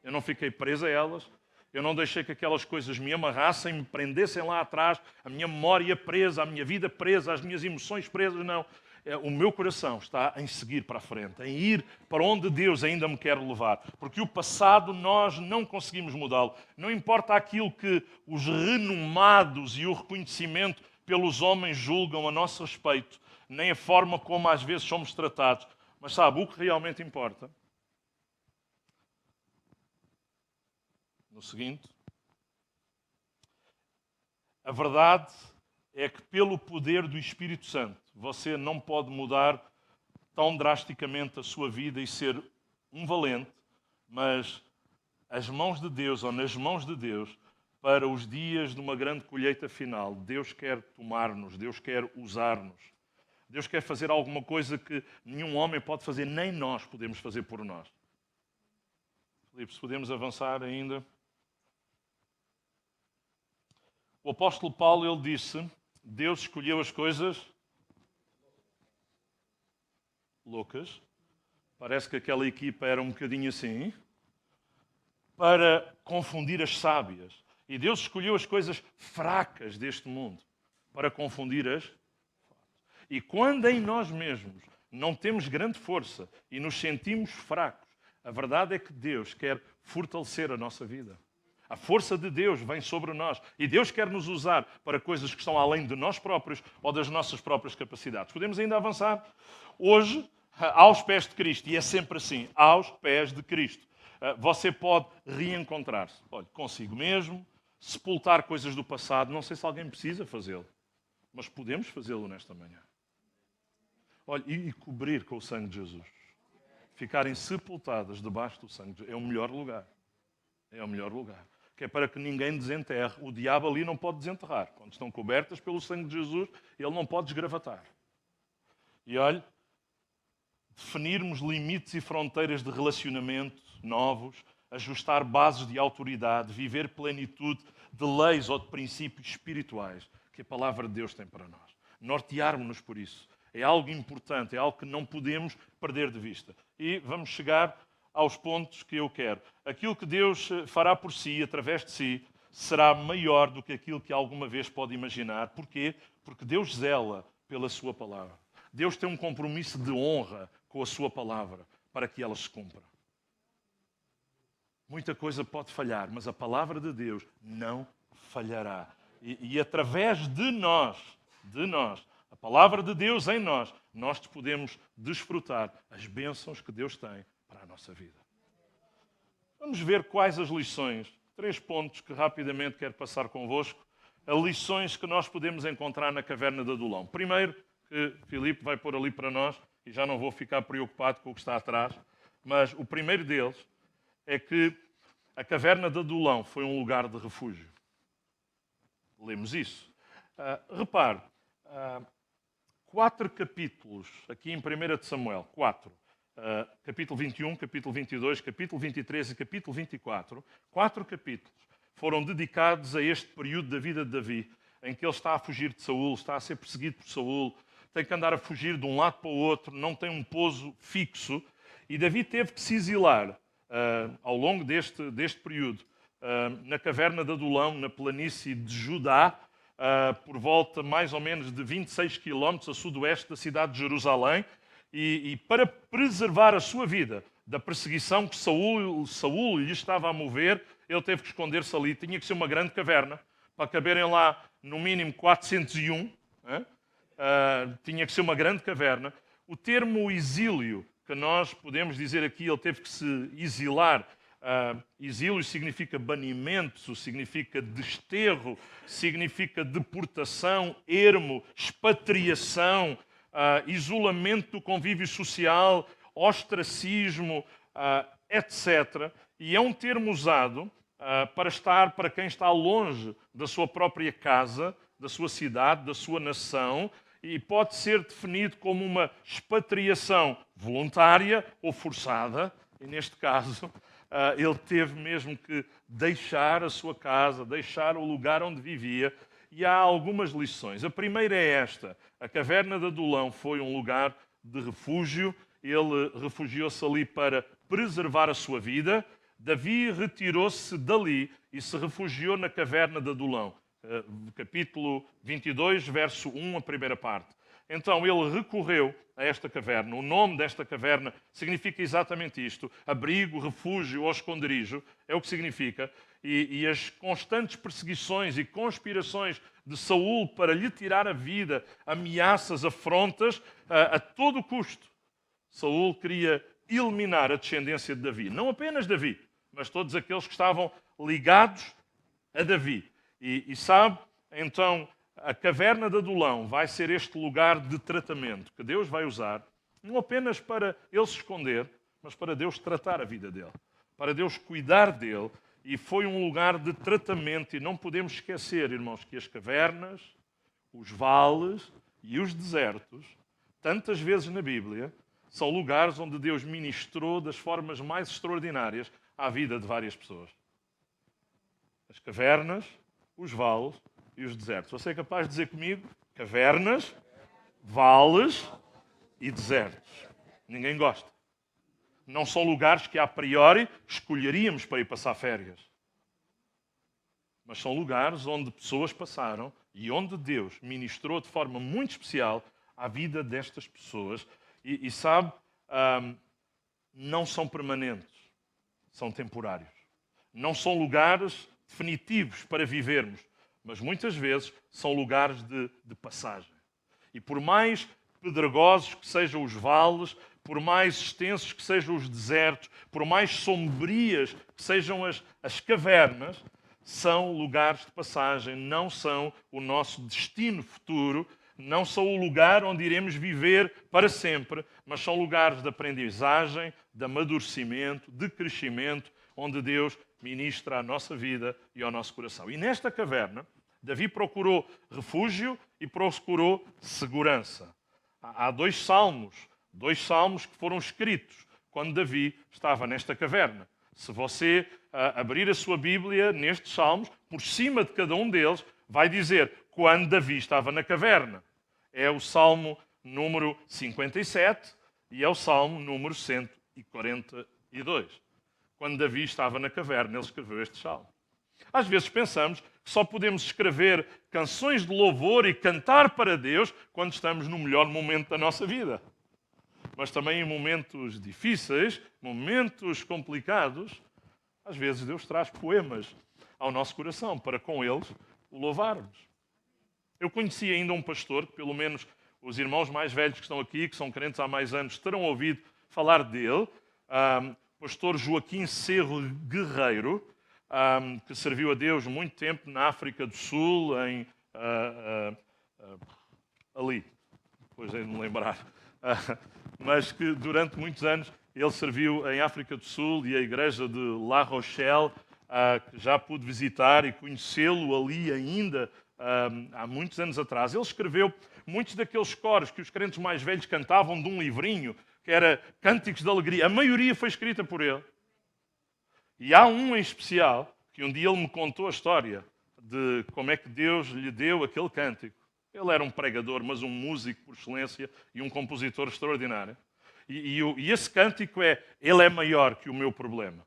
Speaker 5: Eu não fiquei preso a elas. Eu não deixei que aquelas coisas me amarrassem, me prendessem lá atrás, a minha memória presa, a minha vida presa, as minhas emoções presas, não. O meu coração está em seguir para a frente, em ir para onde Deus ainda me quer levar. Porque o passado nós não conseguimos mudá-lo. Não importa aquilo que os renomados e o reconhecimento pelos homens julgam a nosso respeito, nem a forma como às vezes somos tratados. Mas sabe, o que realmente importa? No seguinte, a verdade é que pelo poder do Espírito Santo você não pode mudar tão drasticamente a sua vida e ser um valente, mas as mãos de Deus ou nas mãos de Deus para os dias de uma grande colheita final, Deus quer tomar-nos, Deus quer usar-nos. Deus quer fazer alguma coisa que nenhum homem pode fazer, nem nós podemos fazer por nós. Filipe, se podemos avançar ainda. O apóstolo Paulo, ele disse, Deus escolheu as coisas loucas. Parece que aquela equipa era um bocadinho assim. Para confundir as sábias. E Deus escolheu as coisas fracas deste mundo. Para confundir as fortes. E quando em nós mesmos não temos grande força e nos sentimos fracos, a verdade é que Deus quer fortalecer a nossa vida. A força de Deus vem sobre nós e Deus quer nos usar para coisas que estão além de nós próprios ou das nossas próprias capacidades. Podemos ainda avançar? Hoje, aos pés de Cristo, e é sempre assim, aos pés de Cristo, você pode reencontrar-se. Olha, consigo mesmo, sepultar coisas do passado. Não sei se alguém precisa fazê-lo, mas podemos fazê-lo nesta manhã. Olha, e cobrir com o sangue de Jesus. Ficarem sepultadas debaixo do sangue de Jesus. É o melhor lugar. É o melhor lugar. Que é para que ninguém desenterre. O diabo ali não pode desenterrar. Quando estão cobertas pelo sangue de Jesus, ele não pode desgravatar. E olhe, definirmos limites e fronteiras de relacionamento novos, ajustar bases de autoridade, viver plenitude de leis ou de princípios espirituais que a palavra de Deus tem para nós. Nortearmos-nos por isso. É algo importante, é algo que não podemos perder de vista. E vamos chegar aos pontos que eu quero. Aquilo que Deus fará por si, através de si, será maior do que aquilo que alguma vez pode imaginar. Porquê? Porque Deus zela pela sua palavra. Deus tem um compromisso de honra com a sua palavra para que ela se cumpra. Muita coisa pode falhar, mas a palavra de Deus não falhará. E através de nós, a palavra de Deus em nós podemos desfrutar as bênçãos que Deus tem para a nossa vida. Vamos ver quais as lições. 3 pontos que rapidamente quero passar convosco. As lições que nós podemos encontrar na caverna de Adulão. Primeiro, que Filipe vai pôr ali para nós, e já não vou ficar preocupado com o que está atrás, mas o primeiro deles é que a caverna de Adulão foi um lugar de refúgio. Lemos isso. Repare, 4 capítulos, aqui em 1 de Samuel, 4. Capítulo 21, capítulo 22, capítulo 23 e capítulo 24, 4 capítulos foram dedicados a este período da vida de Davi, em que ele está a fugir de Saul, está a ser perseguido por Saul, tem que andar a fugir de um lado para o outro, não tem um pouso fixo, e Davi teve que se exilar ao longo deste período na caverna de Adulão, na planície de Judá, por volta mais ou menos de 26 quilómetros a sudoeste da cidade de Jerusalém, e para preservar a sua vida da perseguição que Saul lhe estava a mover, ele teve que esconder-se ali. Tinha que ser uma grande caverna, para caberem lá no mínimo 401. Tinha que ser uma grande caverna. O termo exílio, que nós podemos dizer aqui, ele teve que se exilar. Exílio significa banimento, significa desterro, significa deportação, ermo, expatriação, isolamento do convívio social, ostracismo, etc. E é um termo usado para quem está longe da sua própria casa, da sua cidade, da sua nação, e pode ser definido como uma expatriação voluntária ou forçada. E neste caso, ele teve mesmo que deixar a sua casa, deixar o lugar onde vivia. E há algumas lições. A primeira é esta. A caverna de Adulão foi um lugar de refúgio. Ele refugiou-se ali para preservar a sua vida. Davi retirou-se dali e se refugiou na caverna de Adulão. Capítulo 22, verso 1, a primeira parte. Então ele recorreu a esta caverna. O nome desta caverna significa exatamente isto. Abrigo, refúgio ou esconderijo é o que significa. E as constantes perseguições e conspirações de Saul para lhe tirar a vida, ameaças, afrontas, a todo custo. Saul queria eliminar a descendência de Davi. Não apenas Davi, mas todos aqueles que estavam ligados a Davi. E sabe, então, a caverna de Adulão vai ser este lugar de tratamento que Deus vai usar, não apenas para ele se esconder, mas para Deus tratar a vida dele, para Deus cuidar dele. E foi um lugar de tratamento. E não podemos esquecer, irmãos, que as cavernas, os vales e os desertos, tantas vezes na Bíblia, são lugares onde Deus ministrou das formas mais extraordinárias à vida de várias pessoas. As cavernas, os vales e os desertos. Você é capaz de dizer comigo? Cavernas, vales e desertos. Ninguém gosta. Não são lugares que a priori escolheríamos para ir passar férias. Mas são lugares onde pessoas passaram e onde Deus ministrou de forma muito especial à vida destas pessoas. E sabe, não são permanentes, são temporários. Não são lugares definitivos para vivermos, mas muitas vezes são lugares de passagem. E por mais pedregosos que sejam os vales, por mais extensos que sejam os desertos, por mais sombrias que sejam as cavernas, são lugares de passagem, não são o nosso destino futuro, não são o lugar onde iremos viver para sempre, mas são lugares de aprendizagem, de amadurecimento, de crescimento, onde Deus ministra a nossa vida e ao nosso coração. E nesta caverna, Davi procurou refúgio e procurou segurança. Há 2 salmos 2 salmos que foram escritos quando Davi estava nesta caverna. Se você abrir a sua Bíblia nestes salmos, por cima de cada um deles, vai dizer quando Davi estava na caverna. É o salmo número 57 e é o salmo número 142. Quando Davi estava na caverna, ele escreveu este salmo. Às vezes pensamos que só podemos escrever canções de louvor e cantar para Deus quando estamos no melhor momento da nossa vida. Mas também em momentos difíceis, momentos complicados, às vezes Deus traz poemas ao nosso coração para com eles o louvarmos. Eu conheci ainda um pastor, que pelo menos os irmãos mais velhos que estão aqui, que são crentes há mais anos, terão ouvido falar dele, pastor Joaquim Cerro Guerreiro, que serviu a Deus muito tempo na África do Sul, ali, depois hei de me lembrar, mas que durante muitos anos ele serviu em África do Sul e a igreja de La Rochelle, que já pude visitar e conhecê-lo ali ainda há muitos anos atrás. Ele escreveu muitos daqueles coros que os crentes mais velhos cantavam de um livrinho, que era Cânticos de Alegria. A maioria foi escrita por ele. E há um em especial, que um dia ele me contou a história de como é que Deus lhe deu aquele cântico. Ele era um pregador, mas um músico por excelência e um compositor extraordinário. E esse cântico é Ele é maior que o meu problema.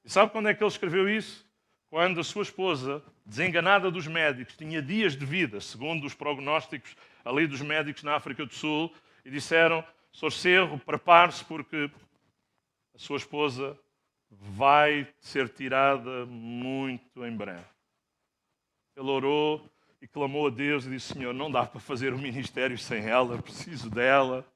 Speaker 5: E sabe quando é que ele escreveu isso? Quando a sua esposa, desenganada dos médicos, tinha dias de vida, segundo os prognósticos ali dos médicos na África do Sul, e disseram, Sr. Cerro, prepare-se porque a sua esposa vai ser tirada muito em breve. Ele orou e clamou a Deus e disse, Senhor, não dá para fazer o ministério sem ela, preciso dela.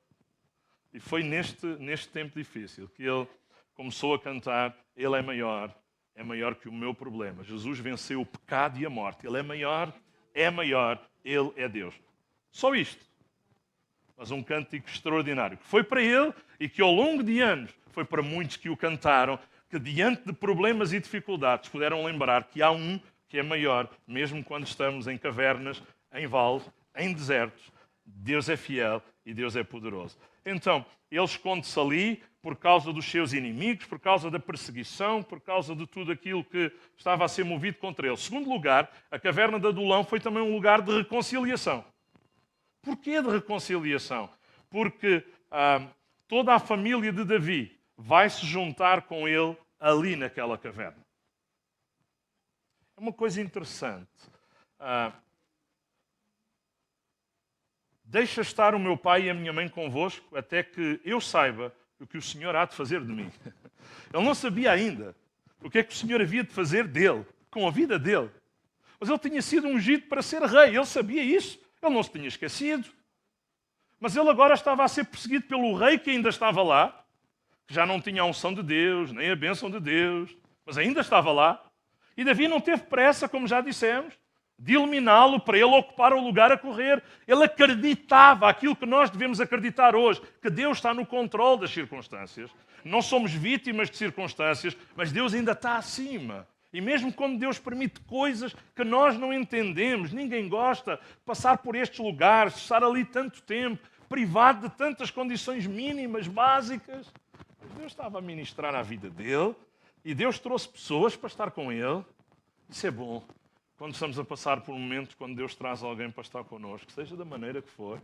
Speaker 5: E foi neste tempo difícil que ele começou a cantar, Ele é maior que o meu problema. Jesus venceu o pecado e a morte. Ele é maior, Ele é Deus. Só isto. Mas um cântico extraordinário, que foi para ele e que ao longo de anos foi para muitos que o cantaram, que diante de problemas e dificuldades puderam lembrar que há um que é maior, mesmo quando estamos em cavernas, em vales, em desertos. Deus é fiel e Deus é poderoso. Então, ele esconde-se ali por causa dos seus inimigos, por causa da perseguição, por causa de tudo aquilo que estava a ser movido contra ele. Segundo lugar, a caverna de Adulão foi também um lugar de reconciliação. Porquê de reconciliação? Porque toda a família de Davi vai se juntar com ele ali naquela caverna. É uma coisa interessante. Deixa estar o meu pai e a minha mãe convosco até que eu saiba o que o Senhor há de fazer de mim. Ele não sabia ainda o que é que o Senhor havia de fazer dele, com a vida dele. Mas ele tinha sido ungido para ser rei, ele sabia isso, ele não se tinha esquecido. Mas ele agora estava a ser perseguido pelo rei que ainda estava lá, que já não tinha a unção de Deus, nem a bênção de Deus, mas ainda estava lá. E Davi não teve pressa, como já dissemos, de eliminá-lo para ele ocupar o lugar a correr. Ele acreditava aquilo que nós devemos acreditar hoje, que Deus está no controle das circunstâncias. Não somos vítimas de circunstâncias, mas Deus ainda está acima. E mesmo quando Deus permite coisas que nós não entendemos, ninguém gosta de passar por estes lugares, de estar ali tanto tempo, privado de tantas condições mínimas, básicas. Mas Deus estava a ministrar a vida dele e Deus trouxe pessoas para estar com ele. Isso é bom. Quando estamos a passar por momentos quando Deus traz alguém para estar connosco, seja da maneira que for.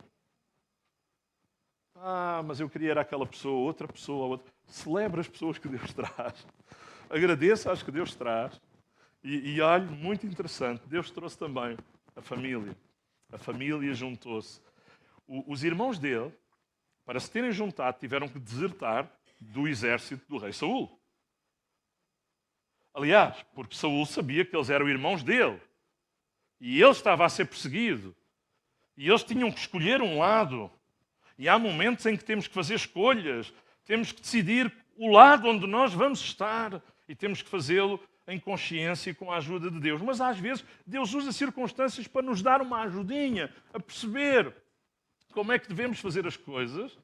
Speaker 5: Mas eu queria era aquela pessoa, outra. Celebra as pessoas que Deus traz. Agradeça às que Deus traz. E olhe, muito interessante, Deus trouxe também a família. A família juntou-se. Os irmãos dele, para se terem juntado, tiveram que desertar do exército do rei Saul. Aliás, porque Saul sabia que eles eram irmãos dele. E ele estava a ser perseguido. E eles tinham que escolher um lado. E há momentos em que temos que fazer escolhas. Temos que decidir o lado onde nós vamos estar. E temos que fazê-lo em consciência e com a ajuda de Deus. Mas às vezes Deus usa circunstâncias para nos dar uma ajudinha a perceber como é que devemos fazer as coisas.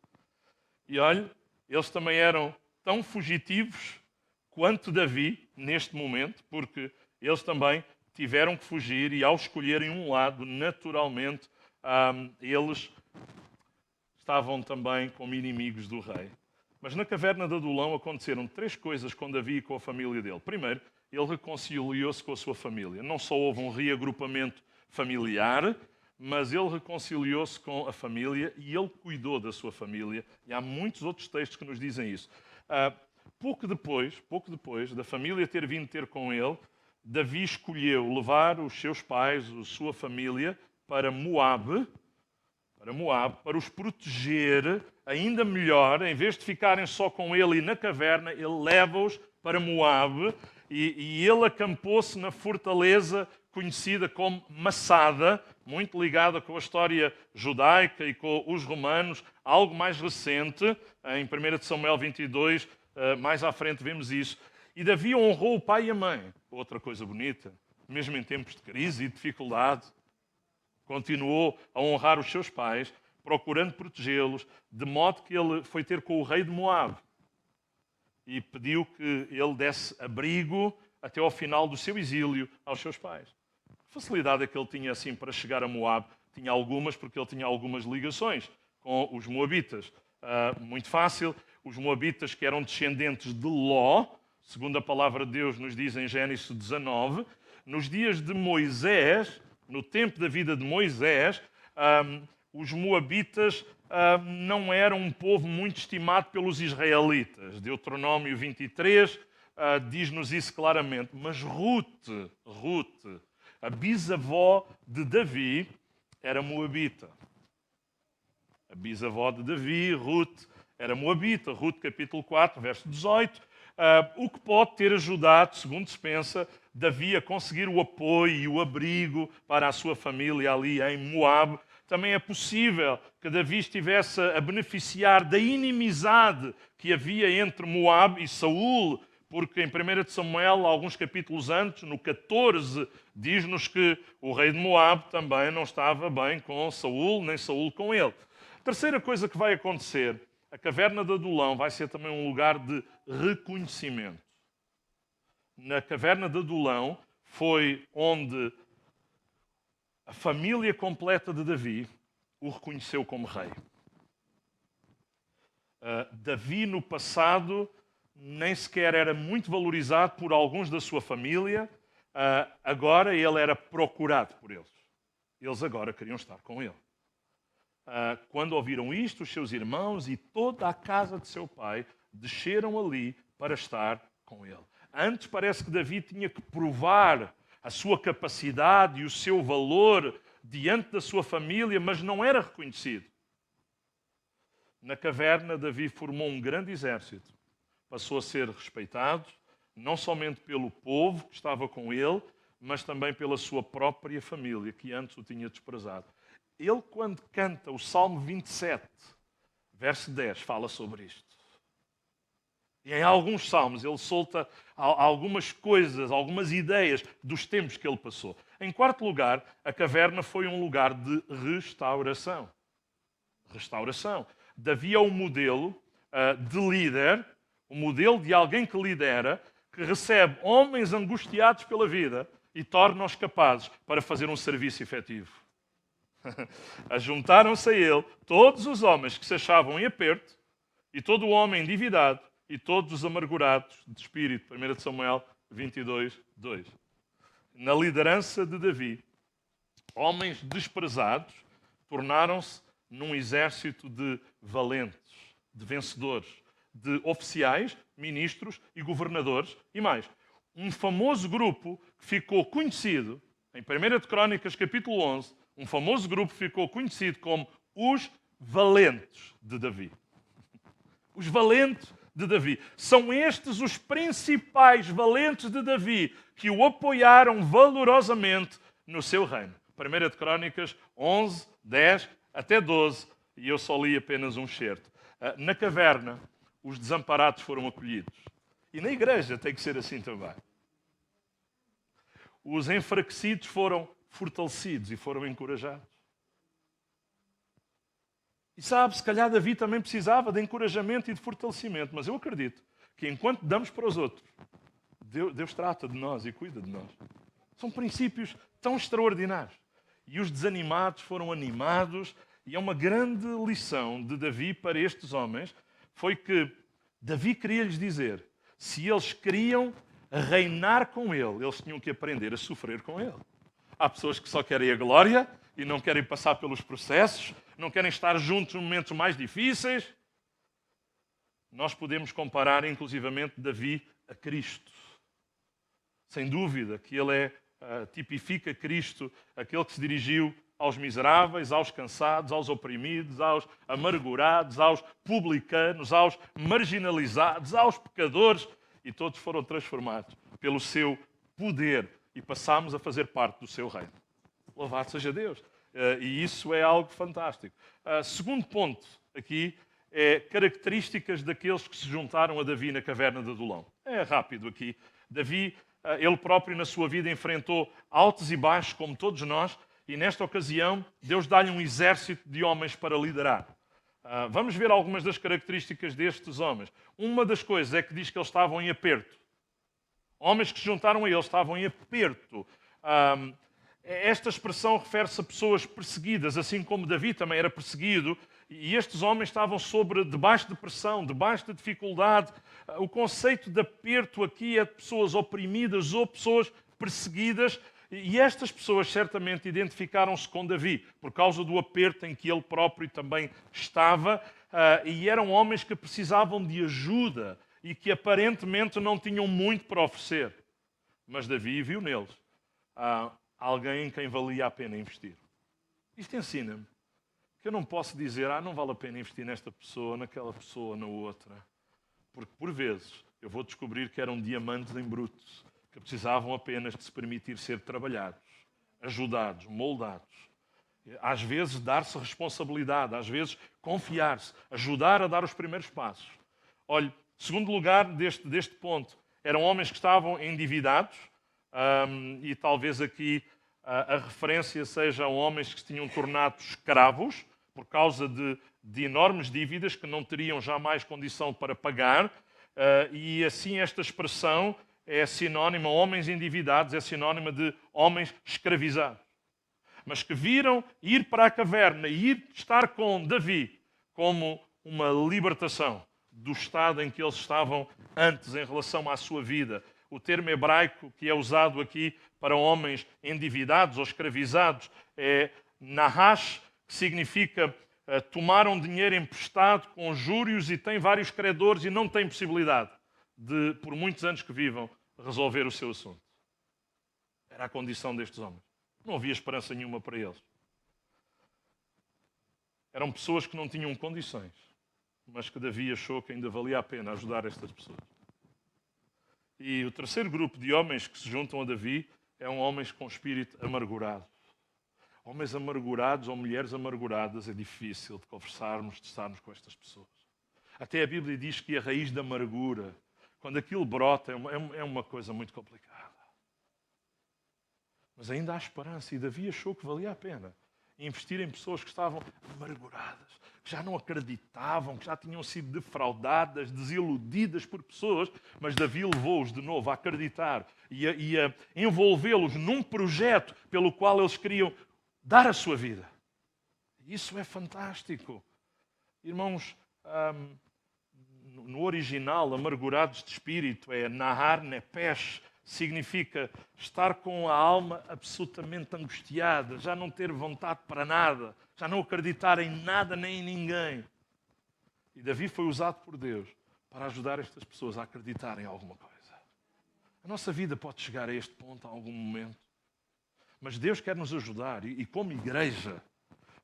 Speaker 5: E olha, eles também eram tão fugitivos quanto Davi neste momento, porque eles também tiveram que fugir e ao escolherem um lado, naturalmente, eles estavam também como inimigos do rei. Mas na caverna de Adulão aconteceram 3 coisas com Davi e com a família dele. Primeiro, ele reconciliou-se com a sua família. Não só houve um reagrupamento familiar, mas ele reconciliou-se com a família e ele cuidou da sua família. E há muitos outros textos que nos dizem isso. Pouco depois da família ter vindo ter com ele, Davi escolheu levar os seus pais, a sua família, para Moabe, para os proteger ainda melhor. Em vez de ficarem só com ele e na caverna, ele leva-os para Moabe e ele acampou-se na fortaleza conhecida como Massada, muito ligada com a história judaica e com os romanos, algo mais recente, em 1 Samuel 22, mais à frente vemos isso. E Davi honrou o pai e a mãe. Outra coisa bonita, mesmo em tempos de crise e dificuldade, continuou a honrar os seus pais, procurando protegê-los, de modo que ele foi ter com o rei de Moabe e pediu que ele desse abrigo até ao final do seu exílio aos seus pais. A facilidade é que ele tinha assim para chegar a Moabe, tinha algumas, porque ele tinha algumas ligações com os moabitas. Muito fácil, os moabitas que eram descendentes de Ló, segundo a palavra de Deus nos diz em Gênesis 19, nos dias de Moisés, no tempo da vida de Moisés, os moabitas não eram um povo muito estimado pelos israelitas. Deuteronômio 23 diz-nos isso claramente. Mas Ruth, a bisavó de Davi, era moabita. A bisavó de Davi, Ruth, era moabita. Ruth, capítulo 4, verso 18. O que pode ter ajudado, segundo se pensa, Davi a conseguir o apoio e o abrigo para a sua família ali em Moabe. Também é possível que Davi estivesse a beneficiar da inimizade que havia entre Moabe e Saul, porque em 1 Samuel, alguns capítulos antes, no 14, diz-nos que o rei de Moabe também não estava bem com Saul, nem Saul com ele. Terceira coisa que vai acontecer, a caverna de Adulão vai ser também um lugar de reconhecimento. Na caverna de Adulão foi onde a família completa de Davi o reconheceu como rei. Davi, no passado, nem sequer era muito valorizado por alguns da sua família. Agora ele era procurado por eles. Eles agora queriam estar com ele. Quando ouviram isto, os seus irmãos e toda a casa de seu pai desceram ali para estar com ele. Antes parece que Davi tinha que provar a sua capacidade e o seu valor diante da sua família, mas não era reconhecido. Na caverna, Davi formou um grande exército. Passou a ser respeitado, não somente pelo povo que estava com ele, mas também pela sua própria família, que antes o tinha desprezado. Ele, quando canta o Salmo 27, verso 10, fala sobre isto. E em alguns salmos ele solta algumas coisas, algumas ideias dos tempos que ele passou. Em quarto lugar, a caverna foi um lugar de restauração. Restauração. Davi é um modelo de líder, um modelo de alguém que lidera, que recebe homens angustiados pela vida e torna-os capazes para fazer um serviço efetivo. Ajuntaram-se a ele todos os homens que se achavam em aperto e todo o homem endividado e todos os amargurados de espírito. 1 Samuel 22, 2. Na liderança de Davi, homens desprezados tornaram-se num exército de valentes, de vencedores, de oficiais, ministros e governadores e mais. Um famoso grupo que ficou conhecido, em 1 Crônicas, capítulo 11, um famoso grupo ficou conhecido como os valentes de Davi. Os valentes de Davi. São estes os principais valentes de Davi que o apoiaram valorosamente no seu reino. 1 Crônicas 11, 10 até 12, e eu só li apenas um certo. Na caverna, os desamparados foram acolhidos. E na igreja tem que ser assim também. Os enfraquecidos foram fortalecidos e foram encorajados. E sabe, se calhar Davi também precisava de encorajamento e de fortalecimento, mas eu acredito que enquanto damos para os outros, Deus trata de nós e cuida de nós. São princípios tão extraordinários. E os desanimados foram animados e é uma grande lição de Davi para estes homens, foi que Davi queria lhes dizer, se eles queriam reinar com ele, eles tinham que aprender a sofrer com ele. Há pessoas que só querem a glória e não querem passar pelos processos, não querem estar juntos nos momentos mais difíceis. Nós podemos comparar, inclusivamente, Davi a Cristo. Sem dúvida que ele tipifica Cristo, aquele que se dirigiu aos miseráveis, aos cansados, aos oprimidos, aos amargurados, aos publicanos, aos marginalizados, aos pecadores, e todos foram transformados pelo seu poder e passámos a fazer parte do seu reino. Louvado seja Deus. E isso é algo fantástico. Segundo ponto aqui é características daqueles que se juntaram a Davi na caverna de Adulão. É rápido aqui. Davi, ele próprio na sua vida enfrentou altos e baixos, como todos nós, e nesta ocasião Deus dá-lhe um exército de homens para liderar. Vamos ver algumas das características destes homens. Uma das coisas é que diz que eles estavam em aperto. Homens que se juntaram a ele estavam em aperto. Esta expressão refere-se a pessoas perseguidas, assim como Davi também era perseguido, e estes homens estavam debaixo de pressão, debaixo de dificuldade. O conceito de aperto aqui é de pessoas oprimidas ou pessoas perseguidas, e estas pessoas certamente identificaram-se com Davi, por causa do aperto em que ele próprio também estava, e eram homens que precisavam de ajuda e que aparentemente não tinham muito para oferecer. Mas Davi viu neles alguém em quem valia a pena investir. Isto ensina-me que eu não posso dizer, não vale a pena investir nesta pessoa, naquela pessoa, na outra. Porque, por vezes, eu vou descobrir que eram diamantes em bruto, que precisavam apenas de se permitir ser trabalhados, ajudados, moldados. Às vezes, dar-se responsabilidade, às vezes, confiar-se, ajudar a dar os primeiros passos. Olhe, segundo lugar deste ponto, eram homens que estavam endividados, e talvez aqui a referência seja a homens que se tinham tornado escravos por causa de enormes dívidas que não teriam jamais condição para pagar, e assim esta expressão é sinónima, homens endividados, é sinónima de homens escravizados. Mas que viram ir para a caverna e ir estar com Davi como uma libertação do estado em que eles estavam antes em relação à sua vida. O termo hebraico que é usado aqui para homens endividados ou escravizados é nahash, que significa tomaram dinheiro emprestado com juros e têm vários credores e não têm possibilidade de, por muitos anos que vivam, resolver o seu assunto. Era a condição destes homens. Não havia esperança nenhuma para eles. Eram pessoas que não tinham condições, mas que Davi achou que ainda valia a pena ajudar estas pessoas. E o terceiro grupo de homens que se juntam a Davi são homens com espírito amargurado. Homens amargurados ou mulheres amarguradas é difícil de conversarmos, de estarmos com estas pessoas. Até a Bíblia diz que a raiz da amargura, quando aquilo brota, é uma coisa muito complicada. Mas ainda há esperança, e Davi achou que valia a pena investir em pessoas que estavam amarguradas, que já não acreditavam, que já tinham sido defraudadas, desiludidas por pessoas, mas Davi levou-os de novo a acreditar e a envolvê-los num projeto pelo qual eles queriam dar a sua vida. Isso é fantástico. Irmãos, no original, amargurados de espírito, é nahar nepesh, significa estar com a alma absolutamente angustiada, já não ter vontade para nada, já não acreditar em nada nem em ninguém. E Davi foi usado por Deus para ajudar estas pessoas a acreditarem em alguma coisa. A nossa vida pode chegar a este ponto a algum momento, mas Deus quer nos ajudar e como igreja,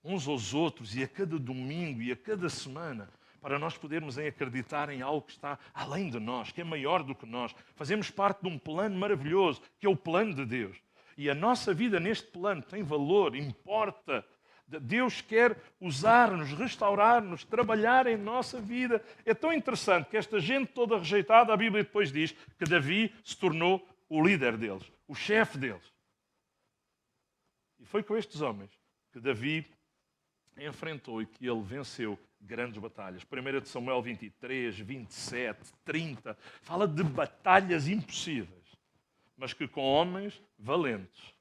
Speaker 5: uns aos outros e a cada domingo e a cada semana, para nós podermos acreditar em algo que está além de nós, que é maior do que nós. Fazemos parte de um plano maravilhoso, que é o plano de Deus. E a nossa vida neste plano tem valor, importa. Deus quer usar-nos, restaurar-nos, trabalhar em nossa vida. É tão interessante que esta gente toda rejeitada, a Bíblia depois diz que Davi se tornou o líder deles, o chefe deles. E foi com estes homens que Davi enfrentou e que ele venceu grandes batalhas. 1 de Samuel 23, 27, 30, fala de batalhas impossíveis, mas que com homens valentes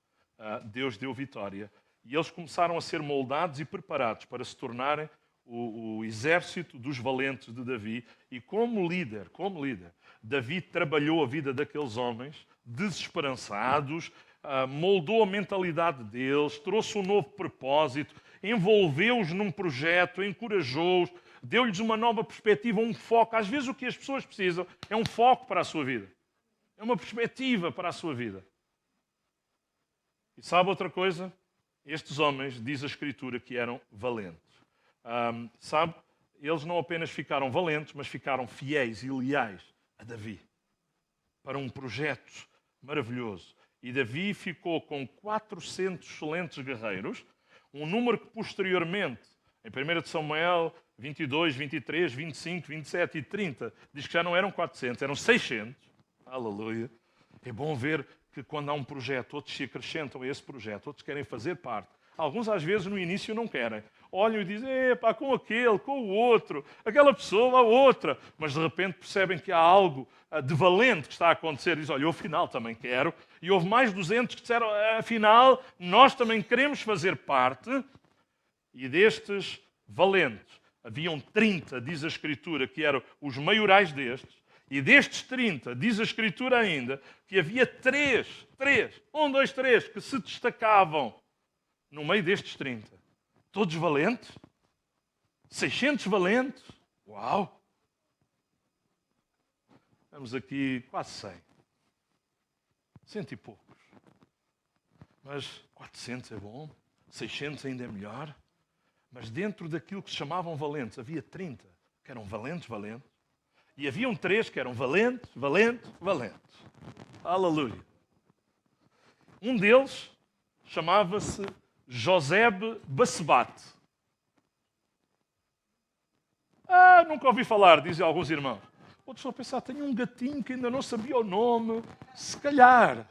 Speaker 5: Deus deu vitória E eles começaram a ser moldados e preparados para se tornarem o exército dos valentes de Davi. E como líder, Davi trabalhou a vida daqueles homens desesperançados, moldou a mentalidade deles, trouxe um novo propósito, envolveu-os num projeto, encorajou-os, deu-lhes uma nova perspectiva, um foco. Às vezes o que as pessoas precisam é um foco para a sua vida. É uma perspectiva para a sua vida. E sabe outra coisa? Estes homens, diz a Escritura, que eram valentes. Sabe? Eles não apenas ficaram valentes, mas ficaram fiéis e leais a Davi. Para um projeto maravilhoso. E Davi ficou com 400 excelentes guerreiros, um número que posteriormente, em 1 Samuel 22, 23, 25, 27 e 30, diz que já não eram 400, eram 600. Aleluia. É bom ver que quando há um projeto, outros se acrescentam a esse projeto, outros querem fazer parte. Alguns às vezes no início não querem. Olham e dizem, epá, com aquele, com o outro, aquela pessoa, a outra. Mas de repente percebem que há algo de valente que está a acontecer. Dizem, olha, eu afinal também quero. E houve mais 200 que disseram, afinal, nós também queremos fazer parte. E destes valentes, haviam 30, diz a Escritura, que eram os maiorais destes. E destes 30, diz a Escritura ainda, que havia 3, 3, que se destacavam no meio destes 30. Todos valentes? 600 valentes? Uau! Estamos aqui quase 100. 100 e poucos. Mas 400 é bom, 600 ainda é melhor. Mas dentro daquilo que se chamavam valentes, havia 30 que eram valentes. E haviam 3 que eram valentes. Aleluia. Um deles chamava-se Josebe Bassebate. Nunca ouvi falar, dizem alguns irmãos. Outros estão a pensar, tenho um gatinho que ainda não sabia o nome. Se calhar.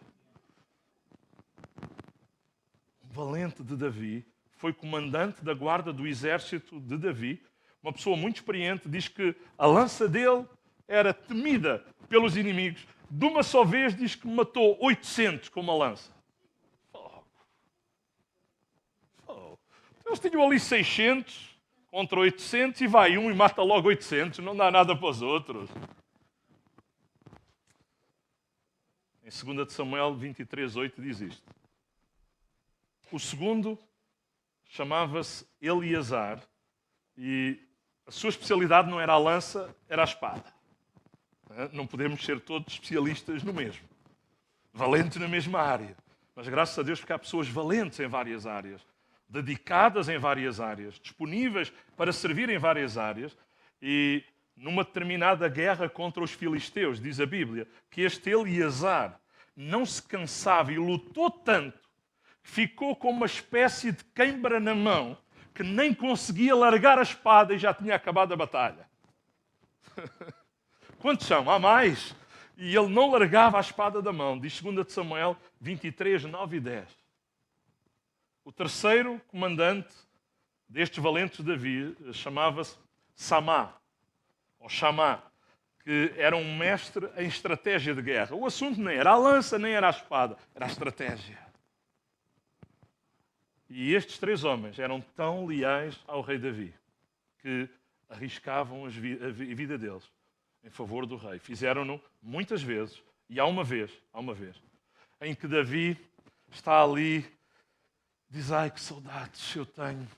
Speaker 5: Um valente de Davi, foi comandante da guarda do exército de Davi. Uma pessoa muito experiente, diz que a lança dele era temida pelos inimigos. De uma só vez diz que matou 800 com uma lança. Eles tinham ali 600 contra 800 e vai um e mata logo 800. Não dá nada para os outros. Em 2 Samuel 23:8 diz isto. O segundo chamava-se Eleazar e a sua especialidade não era a lança, era a espada. Não podemos ser todos especialistas no mesmo. Valentes na mesma área. Mas graças a Deus porque há pessoas valentes em várias áreas. Dedicadas em várias áreas. Disponíveis para servir em várias áreas. E numa determinada guerra contra os filisteus, diz a Bíblia, que este Eleazar não se cansava e lutou tanto que ficou com uma espécie de queimbra na mão que nem conseguia largar a espada e já tinha acabado a batalha. Quantos são? Há mais. E ele não largava a espada da mão. Diz 2 Samuel 23, 9 e 10. O terceiro comandante destes valentes de Davi chamava-se Samá, ou Chamá, que era um mestre em estratégia de guerra. O assunto nem era a lança, nem era a espada, era a estratégia. E estes 3 homens eram tão leais ao rei Davi que arriscavam a vida deles em favor do rei. Fizeram-no muitas vezes, e há uma vez, em que Davi está ali, diz, ai que saudades eu tenho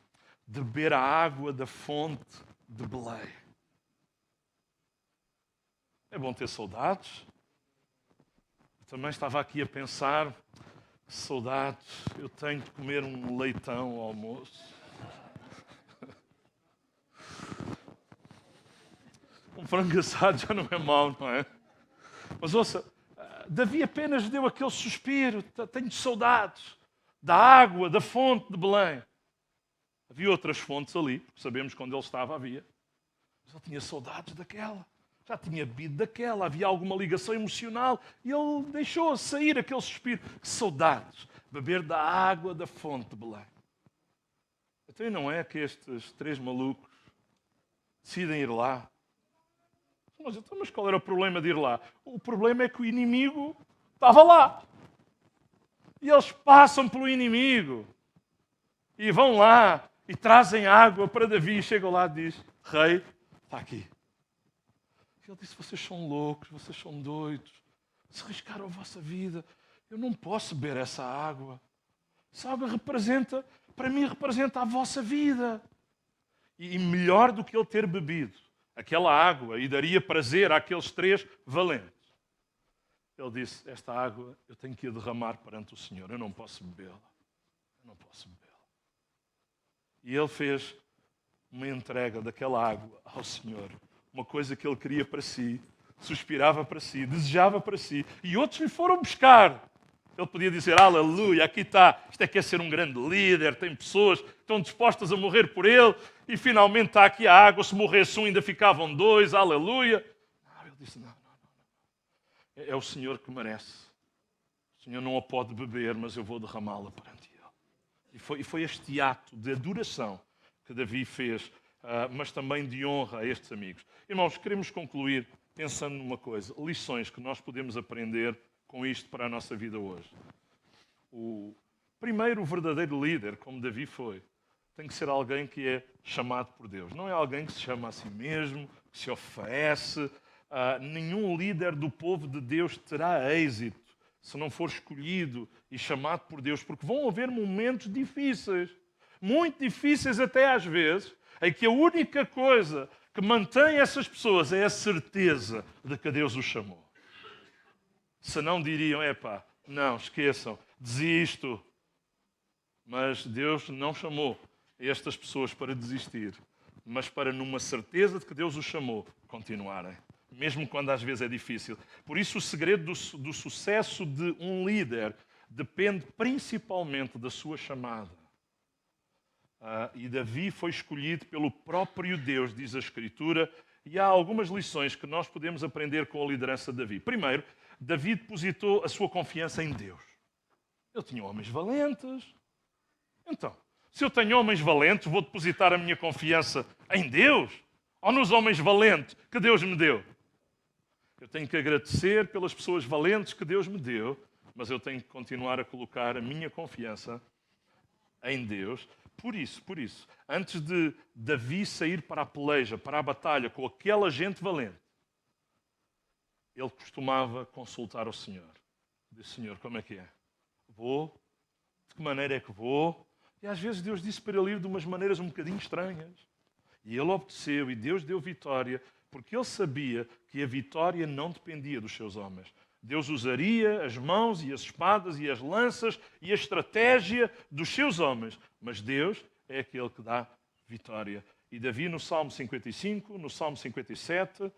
Speaker 5: de beber a água da fonte de Belém. É bom ter saudades. Eu também estava aqui a pensar, que saudades eu tenho de comer um leitão ao almoço. Um frango assado já não é mau, não é? Mas ouça, Davi apenas deu aquele suspiro, tenho saudades da água, da fonte de Belém. Havia outras fontes ali, porque sabemos que onde ele estava havia. Mas ele tinha saudades daquela. Já tinha bebido daquela, havia alguma ligação emocional e ele deixou sair aquele suspiro. Que saudades, beber da água da fonte de Belém. Então não é que estes 3 malucos decidem ir lá? Mas qual era o problema de ir lá? O problema é que o inimigo estava lá. E eles passam pelo inimigo. e vão lá e trazem água para Davi. Chegam lá e diz: rei, está aqui. Ele disse: vocês são loucos, vocês são doidos, se arriscaram a vossa vida. Eu não posso beber essa água. Essa água representa, para mim, representa a vossa vida. E melhor do que ele ter bebido aquela água e daria prazer àqueles 3 valentes. Ele disse: esta água eu tenho que a derramar perante o Senhor. Eu não posso bebê-la. Eu não posso bebê-la. E ele fez uma entrega daquela água ao Senhor. Uma coisa que ele queria para si, suspirava para si, desejava para si. E outros lhe foram buscar. Ele podia dizer: aleluia, aqui está. Isto é que é ser um grande líder. Tem pessoas que estão dispostas a morrer por ele. E finalmente está aqui a água. Se morresse um, ainda ficavam 2. Aleluia. Não, ele disse: não. É o Senhor que merece. O Senhor não a pode beber, mas eu vou derramá-la perante Ele. E foi este ato de adoração que Davi fez, mas também de honra a estes amigos. Irmãos, queremos concluir pensando numa coisa. Lições que nós podemos aprender com isto para a nossa vida hoje. O verdadeiro líder, como Davi foi, tem que ser alguém que é chamado por Deus. Não é alguém que se chama a si mesmo, que se oferece. Nenhum líder do povo de Deus terá êxito se não for escolhido e chamado por Deus, porque vão haver momentos difíceis, muito difíceis até às vezes, em que a única coisa que mantém essas pessoas é a certeza de que Deus os chamou. Se não diriam: não, esqueçam, desisto. Mas Deus não chamou estas pessoas para desistir, mas para, numa certeza de que Deus os chamou, continuarem. Mesmo quando às vezes é difícil. Por isso o segredo do sucesso de um líder depende principalmente da sua chamada. E Davi foi escolhido pelo próprio Deus, diz a Escritura, e há algumas lições que nós podemos aprender com a liderança de Davi. Primeiro, Davi depositou a sua confiança em Deus. Ele tinha homens valentes. Então, se eu tenho homens valentes, vou depositar a minha confiança em Deus? Ou nos homens valentes que Deus me deu? Eu tenho que agradecer pelas pessoas valentes que Deus me deu, mas eu tenho que continuar a colocar a minha confiança em Deus. Por isso, antes de Davi sair para a peleja, para a batalha com aquela gente valente, ele costumava consultar o Senhor. Disse: Senhor, como é que é? Vou? De que maneira é que vou? E às vezes Deus disse para ele ir de umas maneiras um bocadinho estranhas. E ele obedeceu e Deus deu vitória, porque ele sabia que a vitória não dependia dos seus homens. Deus usaria as mãos e as espadas e as lanças e a estratégia dos seus homens, mas Deus é aquele que dá vitória. E Davi, no Salmo 55, no Salmo 57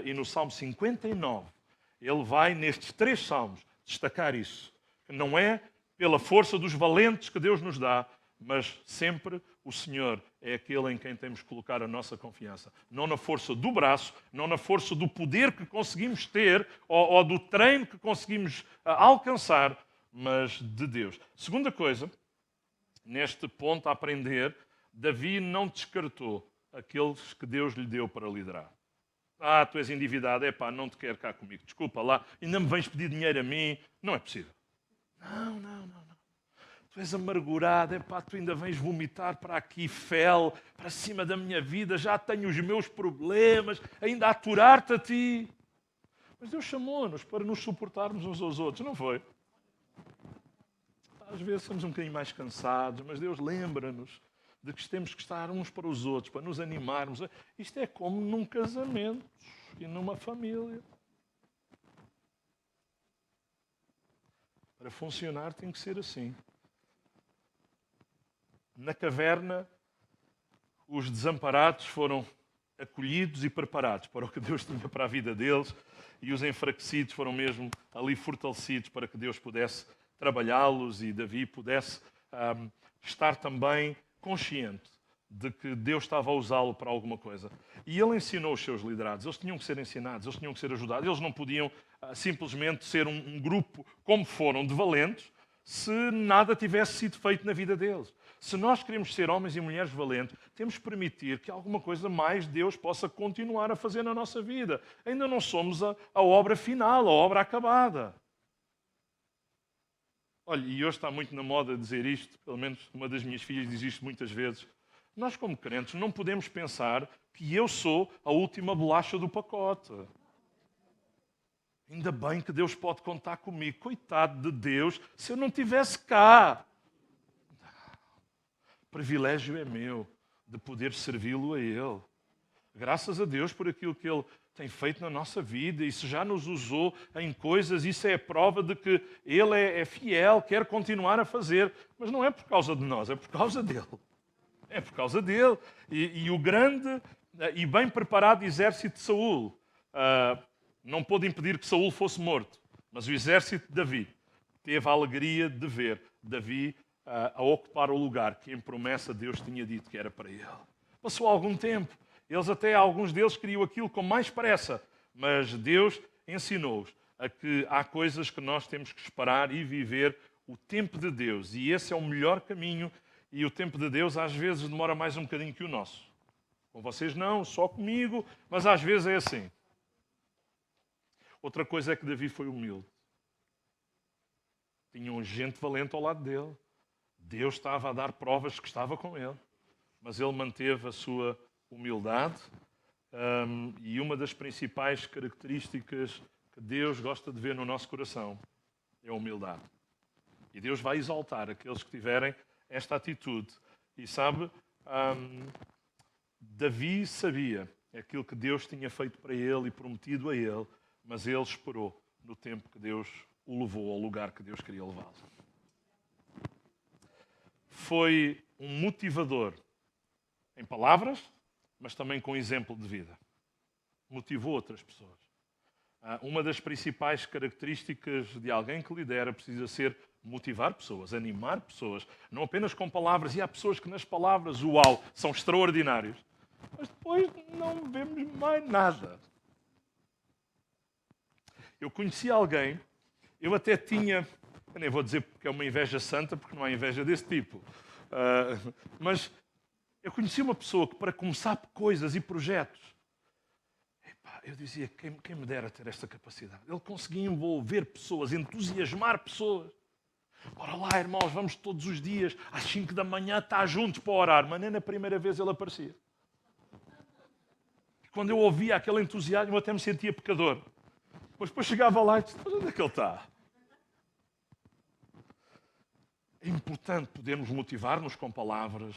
Speaker 5: e no Salmo 59, ele vai nestes 3 salmos destacar isso. Não é pela força dos valentes que Deus nos dá, mas sempre o Senhor é aquele em quem temos que colocar a nossa confiança. Não na força do braço, não na força do poder que conseguimos ter ou do treino que conseguimos alcançar, mas de Deus. Segunda coisa, neste ponto a aprender, Davi não descartou aqueles que Deus lhe deu para liderar. Tu és endividado, não te quero cá comigo, desculpa lá, ainda me vens pedir dinheiro a mim, não é possível. Não. Tu és amargurado, tu ainda vens vomitar para aqui, fel, para cima da minha vida, já tenho os meus problemas, ainda a aturar-te a ti. Mas Deus chamou-nos para nos suportarmos uns aos outros, não foi? Às vezes somos um bocadinho mais cansados, mas Deus lembra-nos de que temos que estar uns para os outros, para nos animarmos. Isto é como num casamento e numa família. Para funcionar tem que ser assim. Na caverna, os desamparados foram acolhidos e preparados para o que Deus tinha para a vida deles, e os enfraquecidos foram mesmo ali fortalecidos para que Deus pudesse trabalhá-los e Davi pudesse estar também consciente de que Deus estava a usá-lo para alguma coisa. E ele ensinou os seus liderados. Eles tinham que ser ensinados, eles tinham que ser ajudados. Eles não podiam simplesmente ser um grupo como foram de valentes se nada tivesse sido feito na vida deles. Se nós queremos ser homens e mulheres valentes, temos que permitir que alguma coisa mais Deus possa continuar a fazer na nossa vida. Ainda não somos a obra final, a obra acabada. Olha, e hoje está muito na moda dizer isto, pelo menos uma das minhas filhas diz isto muitas vezes. Nós, como crentes, não podemos pensar que eu sou a última bolacha do pacote. Ainda bem que Deus pode contar comigo. Coitado de Deus, se eu não estivesse cá. O privilégio é meu de poder servi-lo a Ele. Graças a Deus por aquilo que Ele tem feito na nossa vida, e se já nos usou em coisas, isso é a prova de que Ele é fiel, quer continuar a fazer, mas não é por causa de nós, é por causa dEle. É por causa dEle. E o grande e bem preparado exército de Saul não pôde impedir que Saul fosse morto, mas o exército de Davi teve a alegria de ver Davi a ocupar o lugar que em promessa Deus tinha dito que era para ele. Passou algum tempo. Alguns deles queriam aquilo com mais pressa, mas Deus ensinou-os a que há coisas que nós temos que esperar e viver o tempo de Deus. E esse é o melhor caminho, e o tempo de Deus às vezes demora mais um bocadinho que o nosso. Com vocês não, só comigo, mas às vezes é assim. Outra coisa é que Davi foi humilde. Tinham gente valente ao lado dele. Deus estava a dar provas que estava com ele, mas ele manteve a sua humildade, e uma das principais características que Deus gosta de ver no nosso coração é a humildade. E Deus vai exaltar aqueles que tiverem esta atitude. E sabe, Davi sabia aquilo que Deus tinha feito para ele e prometido a ele, mas ele esperou no tempo que Deus o levou ao lugar que Deus queria levá-lo. Foi um motivador em palavras, mas também com exemplo de vida. Motivou outras pessoas. Uma das principais características de alguém que lidera precisa ser motivar pessoas, animar pessoas, não apenas com palavras. E há pessoas que nas palavras, uau, são extraordinários, mas depois não vemos mais nada. Eu conheci alguém, eu até tinha, eu nem vou dizer que é uma inveja santa, porque não há inveja desse tipo, mas eu conheci uma pessoa que, para começar coisas e projetos, eu dizia, quem me dera ter esta capacidade. Ele conseguia envolver pessoas, entusiasmar pessoas. Ora lá, irmãos, vamos todos os dias, às 5 da manhã, estar juntos para orar. Mas nem na primeira vez ele aparecia. E quando eu ouvia aquele entusiasmo, eu até me sentia pecador. Mas depois chegava lá e disse, mas onde é que ele está? É importante podermos motivar-nos com palavras,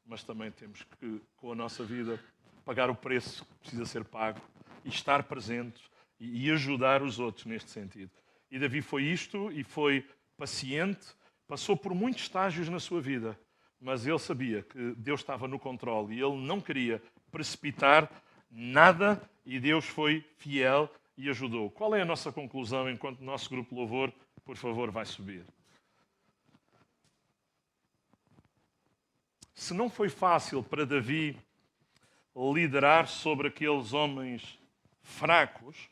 Speaker 5: mas também temos que, com a nossa vida, pagar o preço que precisa ser pago e estar presentes e ajudar os outros neste sentido. E Davi foi isto, e foi paciente, passou por muitos estágios na sua vida, mas ele sabia que Deus estava no controle e ele não queria precipitar nada, e Deus foi fiel e ajudou. Qual é a nossa conclusão enquanto o nosso grupo Louvor, por favor, vai subir? Se não foi fácil para Davi liderar sobre aqueles homens fracos,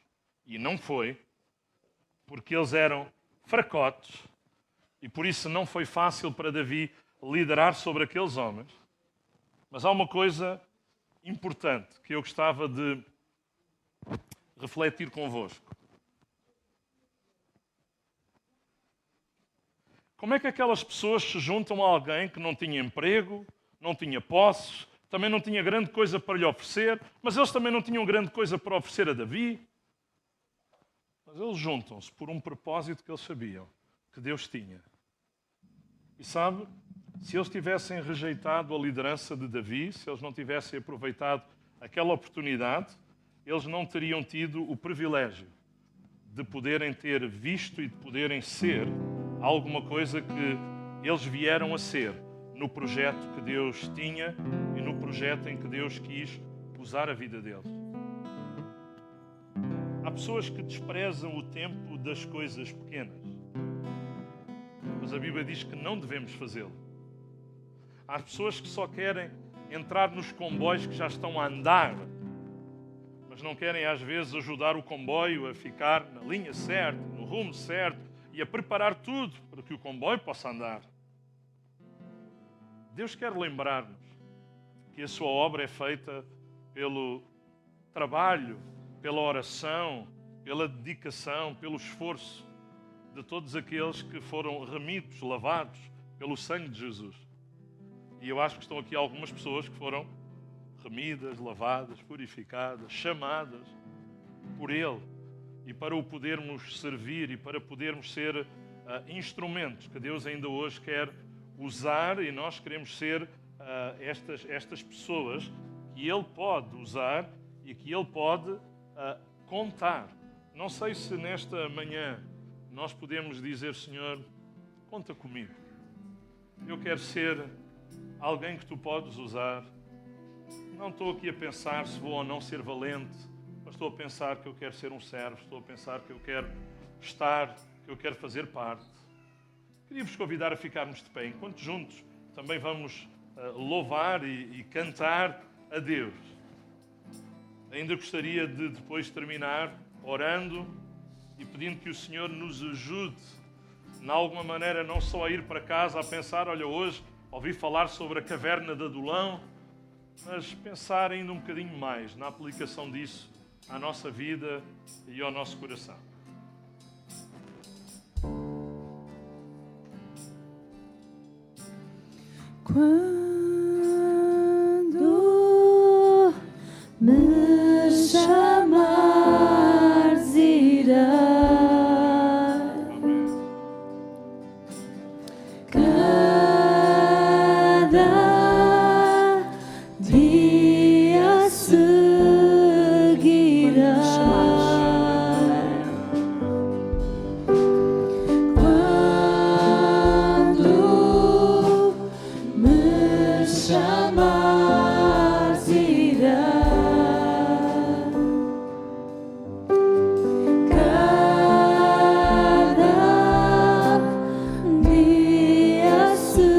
Speaker 5: e não foi, porque eles eram fracotes, e por isso não foi fácil para Davi liderar sobre aqueles homens, mas há uma coisa importante que eu gostava de refletir convosco. Como é que aquelas pessoas se juntam a alguém que não tinha emprego, não tinha posses, também não tinha grande coisa para lhe oferecer, mas eles também não tinham grande coisa para oferecer a Davi? Mas eles juntam-se por um propósito que eles sabiam que Deus tinha. E sabe, se eles tivessem rejeitado a liderança de Davi, se eles não tivessem aproveitado aquela oportunidade, eles não teriam tido o privilégio de poderem ter visto e de poderem ser alguma coisa que eles vieram a ser no projeto que Deus tinha e no projeto em que Deus quis usar a vida deles. Há pessoas que desprezam o tempo das coisas pequenas, mas a Bíblia diz que não devemos fazê-lo. Há pessoas que só querem entrar nos comboios que já estão a andar, mas não querem às vezes ajudar o comboio a ficar na linha certa, no rumo certo, e a preparar tudo para que o comboio possa andar. Deus quer lembrar-nos que a sua obra é feita pelo trabalho, pela oração, pela dedicação, pelo esforço. de todos aqueles que foram remidos, lavados pelo sangue de Jesus. E eu acho que estão aqui algumas pessoas que foram remidas, lavadas, purificadas, chamadas por Ele, e para o podermos servir e para podermos ser instrumentos que Deus ainda hoje quer usar, e nós queremos ser estas pessoas que Ele pode usar e que Ele pode contar. Não sei se nesta manhã nós podemos dizer: Senhor, conta comigo. Eu quero ser alguém que Tu podes usar. Não estou aqui a pensar se vou ou não ser valente, mas estou a pensar que eu quero ser um servo, estou a pensar que eu quero estar, que eu quero fazer parte. Queria-vos convidar a ficarmos de pé, enquanto juntos também vamos louvar e cantar a Deus. Ainda gostaria de depois terminar orando e pedindo que o Senhor nos ajude, de alguma maneira, não só a ir para casa a pensar: olha, hoje ouvi falar sobre a caverna de Adulão, mas pensar ainda um bocadinho mais na aplicação disso à nossa vida e ao nosso coração.
Speaker 2: Quando me chamares, irei. Cada dia seguirei. Quando me chamares, irei. Cada dia seguirei.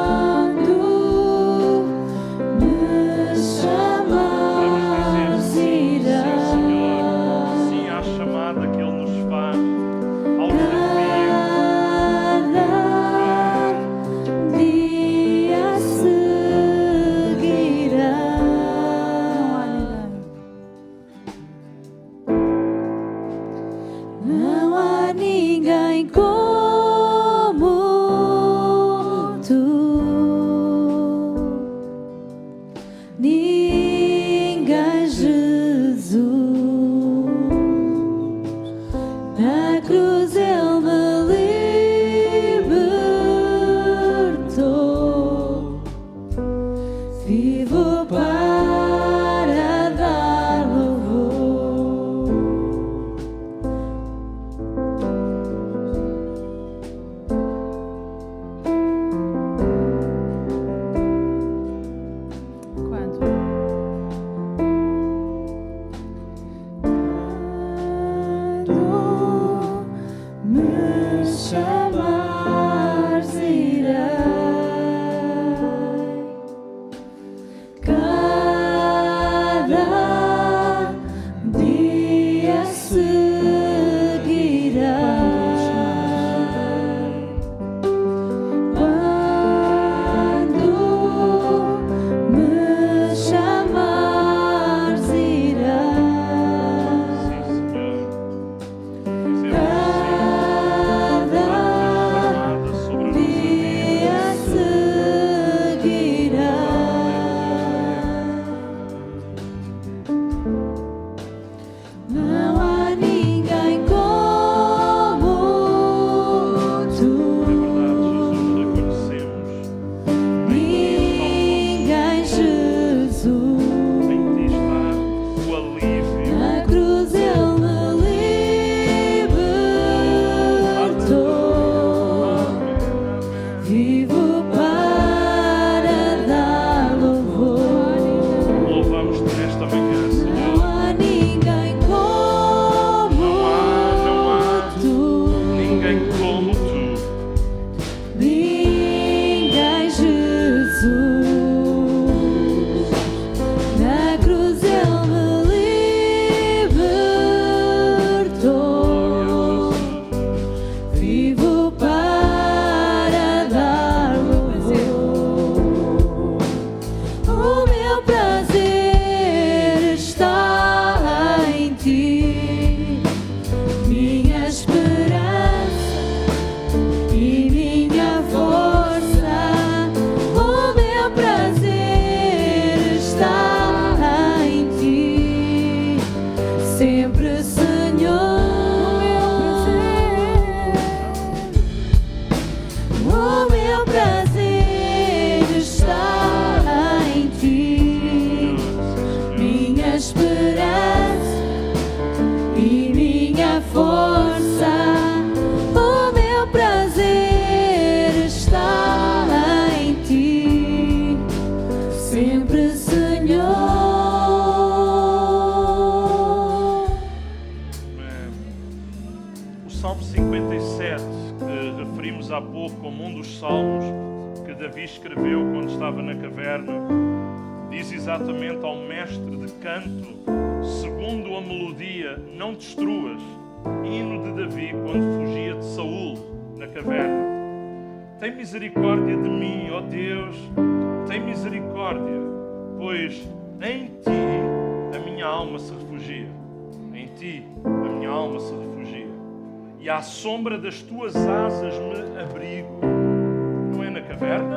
Speaker 2: Quando me chamares, irei.
Speaker 5: Sim à chamada que Ele nos faz, ao desafio.
Speaker 2: Cada dia seguirei. Não há ninguém como Tu, ninguém, Jesus. Na cruz Ele me libertou. Vivo para dar louvor.
Speaker 1: Quando?
Speaker 2: Quando me chamares, irei. Cada sempre, Senhor.
Speaker 5: O Salmo 57, que referimos há pouco como um dos salmos que Davi escreveu quando estava na caverna, diz exatamente ao mestre de canto, segundo a melodia, não destruas, hino de Davi quando fugia de Saul na caverna. Tem misericórdia de mim, ó Deus, tem misericórdia, pois em Ti a minha alma se refugia. Em Ti a minha alma se refugia. E à sombra das Tuas asas me abrigo. Não é na caverna?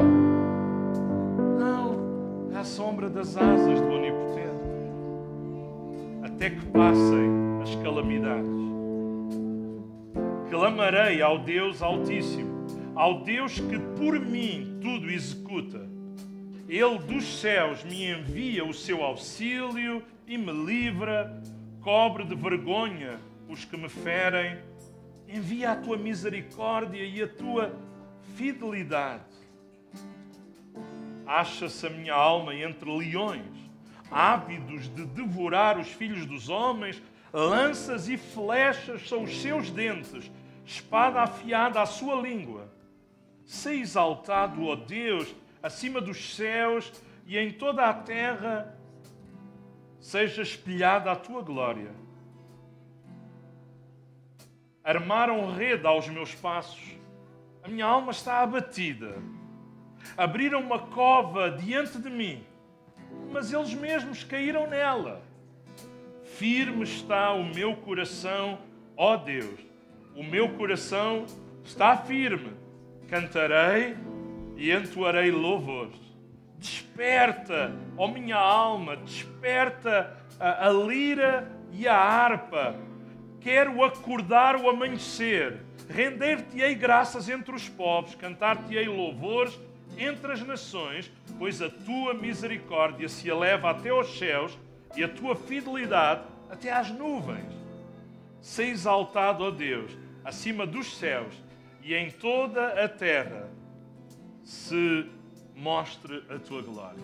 Speaker 5: Não, é à sombra das asas do Onipotente. Até que passem as calamidades. Clamarei ao Deus Altíssimo, ao Deus que por mim tudo executa. Ele dos céus me envia o seu auxílio e me livra, cobre de vergonha os que me ferem, envia a tua misericórdia e a tua fidelidade. Acha-se a minha alma entre leões, ávidos de devorar os filhos dos homens, lanças e flechas são os seus dentes, espada afiada à sua língua. Sei exaltado, ó Deus, acima dos céus, e em toda a terra seja espelhada a tua glória. Armaram rede aos meus passos. A minha alma está abatida. Abriram uma cova diante de mim, mas eles mesmos caíram nela. Firme está o meu coração, ó Deus. O meu coração está firme. Cantarei e entoarei louvores. Desperta, ó minha alma, desperta a lira e a harpa. Quero acordar o amanhecer. Render-te-ei graças entre os povos, cantar-te-ei louvores entre as nações, pois a tua misericórdia se eleva até aos céus e a tua fidelidade até às nuvens. Sei exaltado, ó Deus, acima dos céus, e em toda a terra se mostre a tua glória.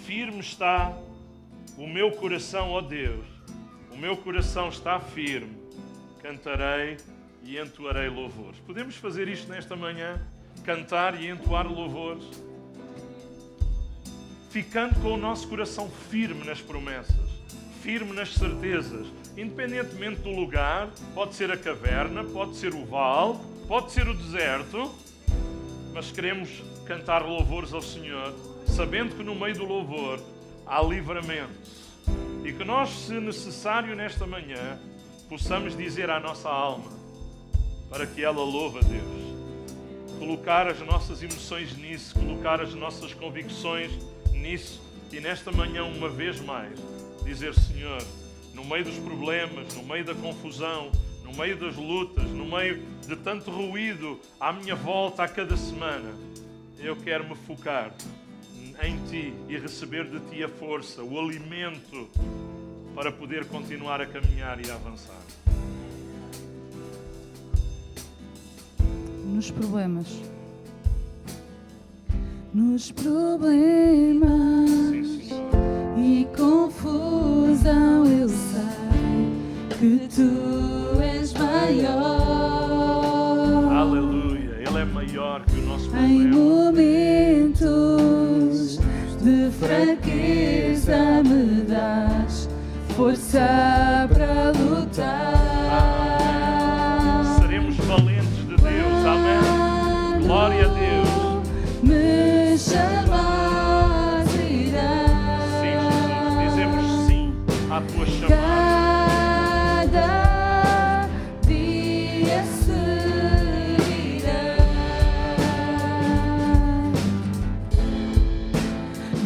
Speaker 5: Firme está o meu coração, ó Deus, o meu coração está firme, cantarei e entoarei louvores. Podemos fazer isto nesta manhã? Cantar e entoar louvores? Ficando com o nosso coração firme nas promessas, firme nas certezas, independentemente do lugar. Pode ser a caverna, pode ser o vale, pode ser o deserto, mas queremos cantar louvores ao Senhor, sabendo que no meio do louvor há livramento. E que nós, se necessário nesta manhã, possamos dizer à nossa alma, para que ela louve a Deus. Colocar as nossas emoções nisso, colocar as nossas convicções nisso. E nesta manhã, uma vez mais, dizer: Senhor, no meio dos problemas, no meio da confusão, no meio das lutas, no meio de tanto ruído à minha volta a cada semana, eu quero me focar em Ti e receber de Ti a força, o alimento para poder continuar a caminhar e a avançar.
Speaker 1: Nos problemas. Nos problemas
Speaker 5: Sim, Senhor.
Speaker 2: E confusão, eu sei que Tu és maior.
Speaker 5: Aleluia. Ele é maior que o nosso
Speaker 2: Em
Speaker 5: problema.
Speaker 2: momentos de fraqueza me dás força para lutar.
Speaker 5: Seremos valentes de Deus. Amém. Glória a Deus.
Speaker 2: Me chamas irás.
Speaker 5: Sim, Jesus. Dizemos sim à Tua chamada.
Speaker 2: Cada dia seguirá.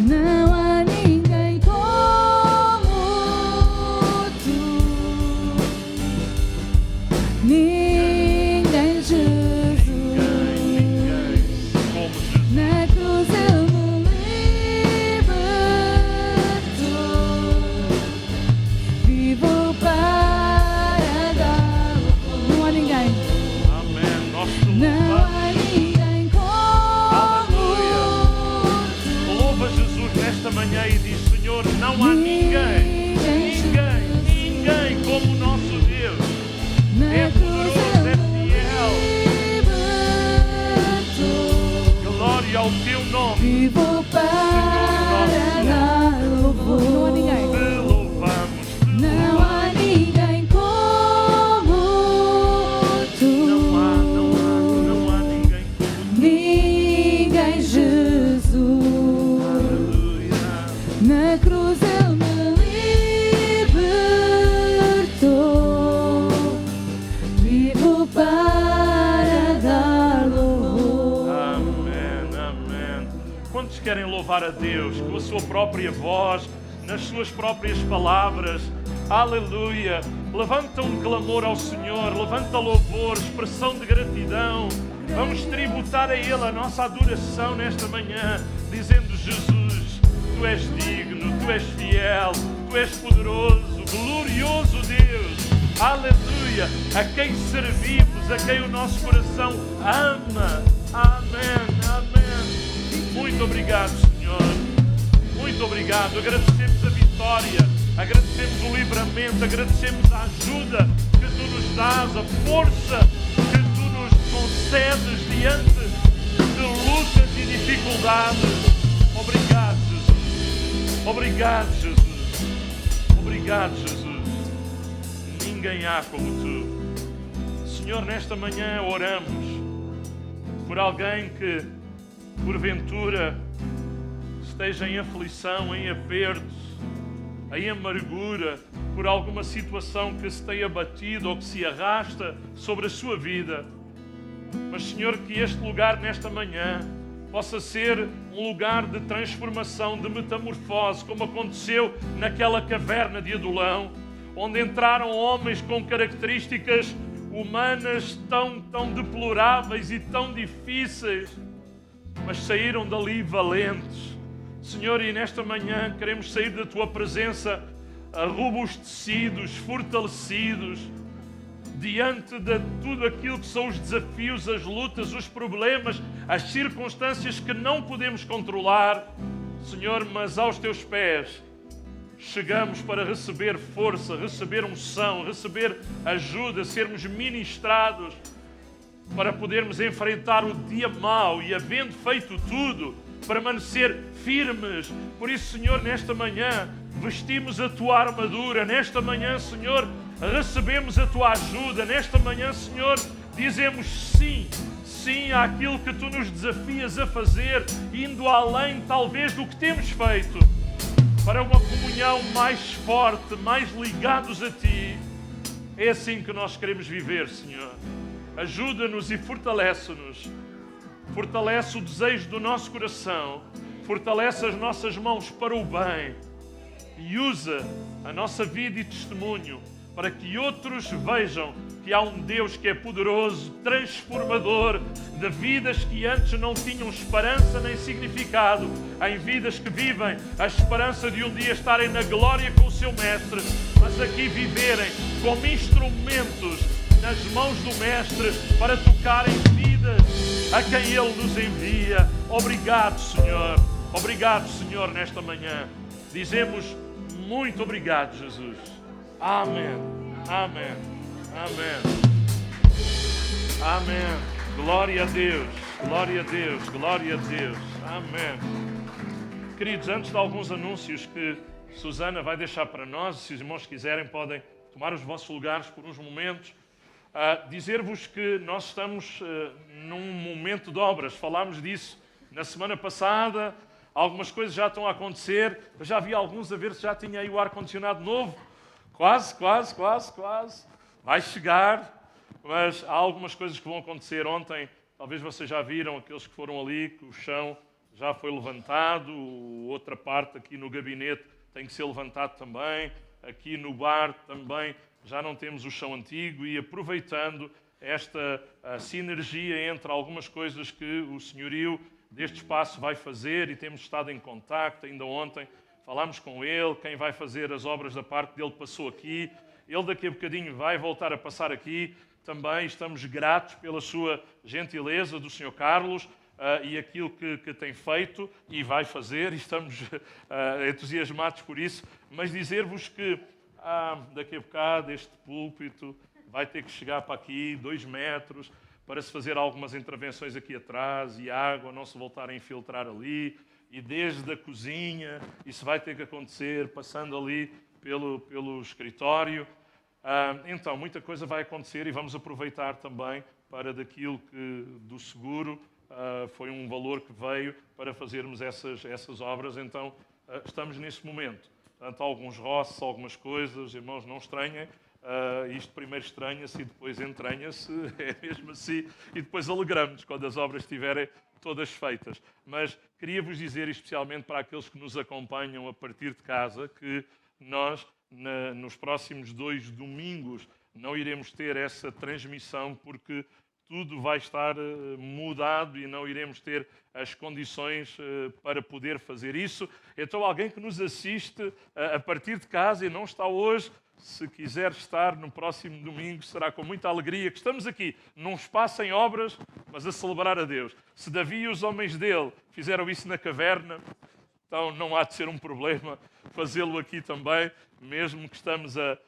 Speaker 2: Não há ninguém como Tu. Ninguém, Jesus.
Speaker 5: Ninguém como Jesus.
Speaker 2: Na cruz eu me liberto. Vivo para dar.
Speaker 1: Não há ninguém.
Speaker 5: Amém. Nós te
Speaker 2: Não
Speaker 5: louvamos.
Speaker 2: há ninguém como
Speaker 5: manhã e diz: Senhor, não há ninguém como o nosso Deus. É poderoso, é fiel. Glória ao teu nome.
Speaker 2: Vivo para dar louvor.
Speaker 1: Não há ninguém.
Speaker 5: Te louvamos, te
Speaker 2: Não há ninguém como tu.
Speaker 5: não há ninguém como
Speaker 2: Ninguém, Jesus.
Speaker 5: Aleluia.
Speaker 2: Na cruz Ele me libertou. Vivo para dar louvor.
Speaker 5: Amém, amém. Quantos querem louvar a Deus com a sua própria voz, nas suas próprias palavras? Aleluia. Levanta um clamor ao Senhor, levanta louvor, expressão de gratidão. Vamos tributar a Ele a nossa adoração nesta manhã, dizendo: Jesus, Tu és digno, Tu és fiel, Tu és poderoso, glorioso Deus. Aleluia. A quem servimos, a quem o nosso coração ama. Amém, amém. Muito obrigado, Senhor. Muito obrigado. Agradecemos a vitória, agradecemos o livramento, agradecemos a ajuda que Tu nos dás, a força que Tu nos concedes diante de lutas e dificuldades. Obrigado, Jesus. Obrigado, Jesus. Obrigado, Jesus. Ninguém há como Tu. Senhor, nesta manhã oramos por alguém que, porventura, esteja em aflição, em aperto, em amargura, por alguma situação que se tenha batido ou que se arrasta sobre a sua vida. Mas, Senhor, que este lugar nesta manhã possa ser um lugar de transformação, de metamorfose, como aconteceu naquela caverna de Adulão, onde entraram homens com características humanas tão deploráveis e tão difíceis, mas saíram dali valentes. Senhor, e nesta manhã queremos sair da Tua presença robustecidos, fortalecidos, diante de tudo aquilo que são os desafios, as lutas, os problemas, as circunstâncias que não podemos controlar. Senhor, mas aos Teus pés chegamos para receber força, receber unção, receber ajuda, sermos ministrados para podermos enfrentar o dia mau e, havendo feito tudo, permanecer firmes. Por isso, Senhor, nesta manhã vestimos a Tua armadura. Nesta manhã, Senhor, recebemos a Tua ajuda. Nesta manhã, Senhor, dizemos sim, sim àquilo que Tu nos desafias a fazer, indo além, talvez, do que temos feito, para uma comunhão mais forte, mais ligados a Ti. É assim que nós queremos viver, Senhor. Ajuda-nos e fortalece-nos. Fortalece o desejo do nosso coração. Fortalece as nossas mãos para o bem. E usa a nossa vida e testemunho para que outros vejam que há um Deus que é poderoso, transformador, de vidas que antes não tinham esperança nem significado, em vidas que vivem a esperança de um dia estarem na glória com o seu Mestre, mas aqui viverem como instrumentos nas mãos do Mestre para tocarem vidas a quem Ele nos envia. Obrigado, Senhor. Obrigado, Senhor, nesta manhã. Dizemos muito obrigado, Jesus. Amém. Amém. Amém. Amém. Glória a Deus. Glória a Deus. Glória a Deus. Amém. Queridos, antes de alguns anúncios que Susana vai deixar para nós, se os irmãos quiserem, podem tomar os vossos lugares por uns momentos. Dizer-vos que nós estamos num momento de obras. Falámos disso na semana passada. Algumas coisas já estão a acontecer. Eu já vi alguns a ver se já tinha aí o ar-condicionado novo. Quase. Vai chegar. Mas há algumas coisas que vão acontecer. Ontem, talvez vocês já viram, aqueles que foram ali, que o chão já foi levantado. Outra parte aqui no gabinete tem que ser levantado também. Aqui no bar também já não temos o chão antigo, e aproveitando esta sinergia entre algumas coisas que o senhorio deste espaço vai fazer, e temos estado em contacto. Ainda ontem falámos com ele, quem vai fazer as obras da parte dele passou aqui, ele daqui a bocadinho vai voltar a passar aqui também. Estamos gratos pela sua gentileza, do Sr. Carlos, e aquilo que tem feito e vai fazer, e estamos entusiasmados por isso, mas dizer-vos que daqui a bocado este púlpito vai ter que chegar para aqui 2 metros para se fazer algumas intervenções aqui atrás e a água não se voltar a infiltrar ali, e desde a cozinha isso vai ter que acontecer passando ali pelo escritório. Então, muita coisa vai acontecer e vamos aproveitar também para daquilo que do seguro foi um valor que veio para fazermos essas obras. Então, estamos nesse momento. Portanto, alguns roços, algumas coisas, irmãos, não estranhem. Isto primeiro estranha-se e depois entranha-se, é mesmo assim, e depois alegramos-nos quando as obras estiverem todas feitas. Mas queria-vos dizer, especialmente para aqueles que nos acompanham a partir de casa, que nós, nos próximos 2 domingos, não iremos ter essa transmissão porque tudo vai estar mudado e não iremos ter as condições para poder fazer isso. Então, alguém que nos assiste a partir de casa e não está hoje, se quiser estar no próximo domingo, será com muita alegria que estamos aqui, num espaço em obras, mas a celebrar a Deus. Se Davi e os homens dele fizeram isso na caverna, então não há de ser um problema fazê-lo aqui também, mesmo que estamos a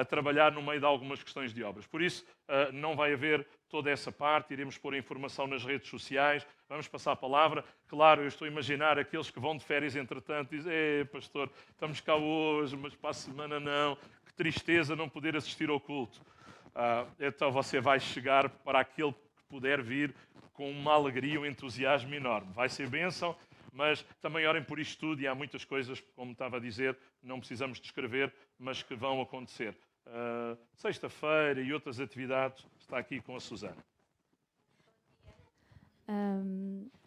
Speaker 5: trabalhar no meio de algumas questões de obras. Por isso, não vai haver toda essa parte, iremos pôr a informação nas redes sociais, vamos passar a palavra. Claro, eu estou a imaginar aqueles que vão de férias entretanto e dizem: pastor, estamos cá hoje, mas para a semana não, que tristeza não poder assistir ao culto. Então você vai chegar para aquele que puder vir com uma alegria, um entusiasmo enorme. Vai ser bênção, mas também orem por isto tudo e há muitas coisas, como estava a dizer, não precisamos descrever, mas que vão acontecer. Sexta-feira e outras atividades, está aqui com a Susana.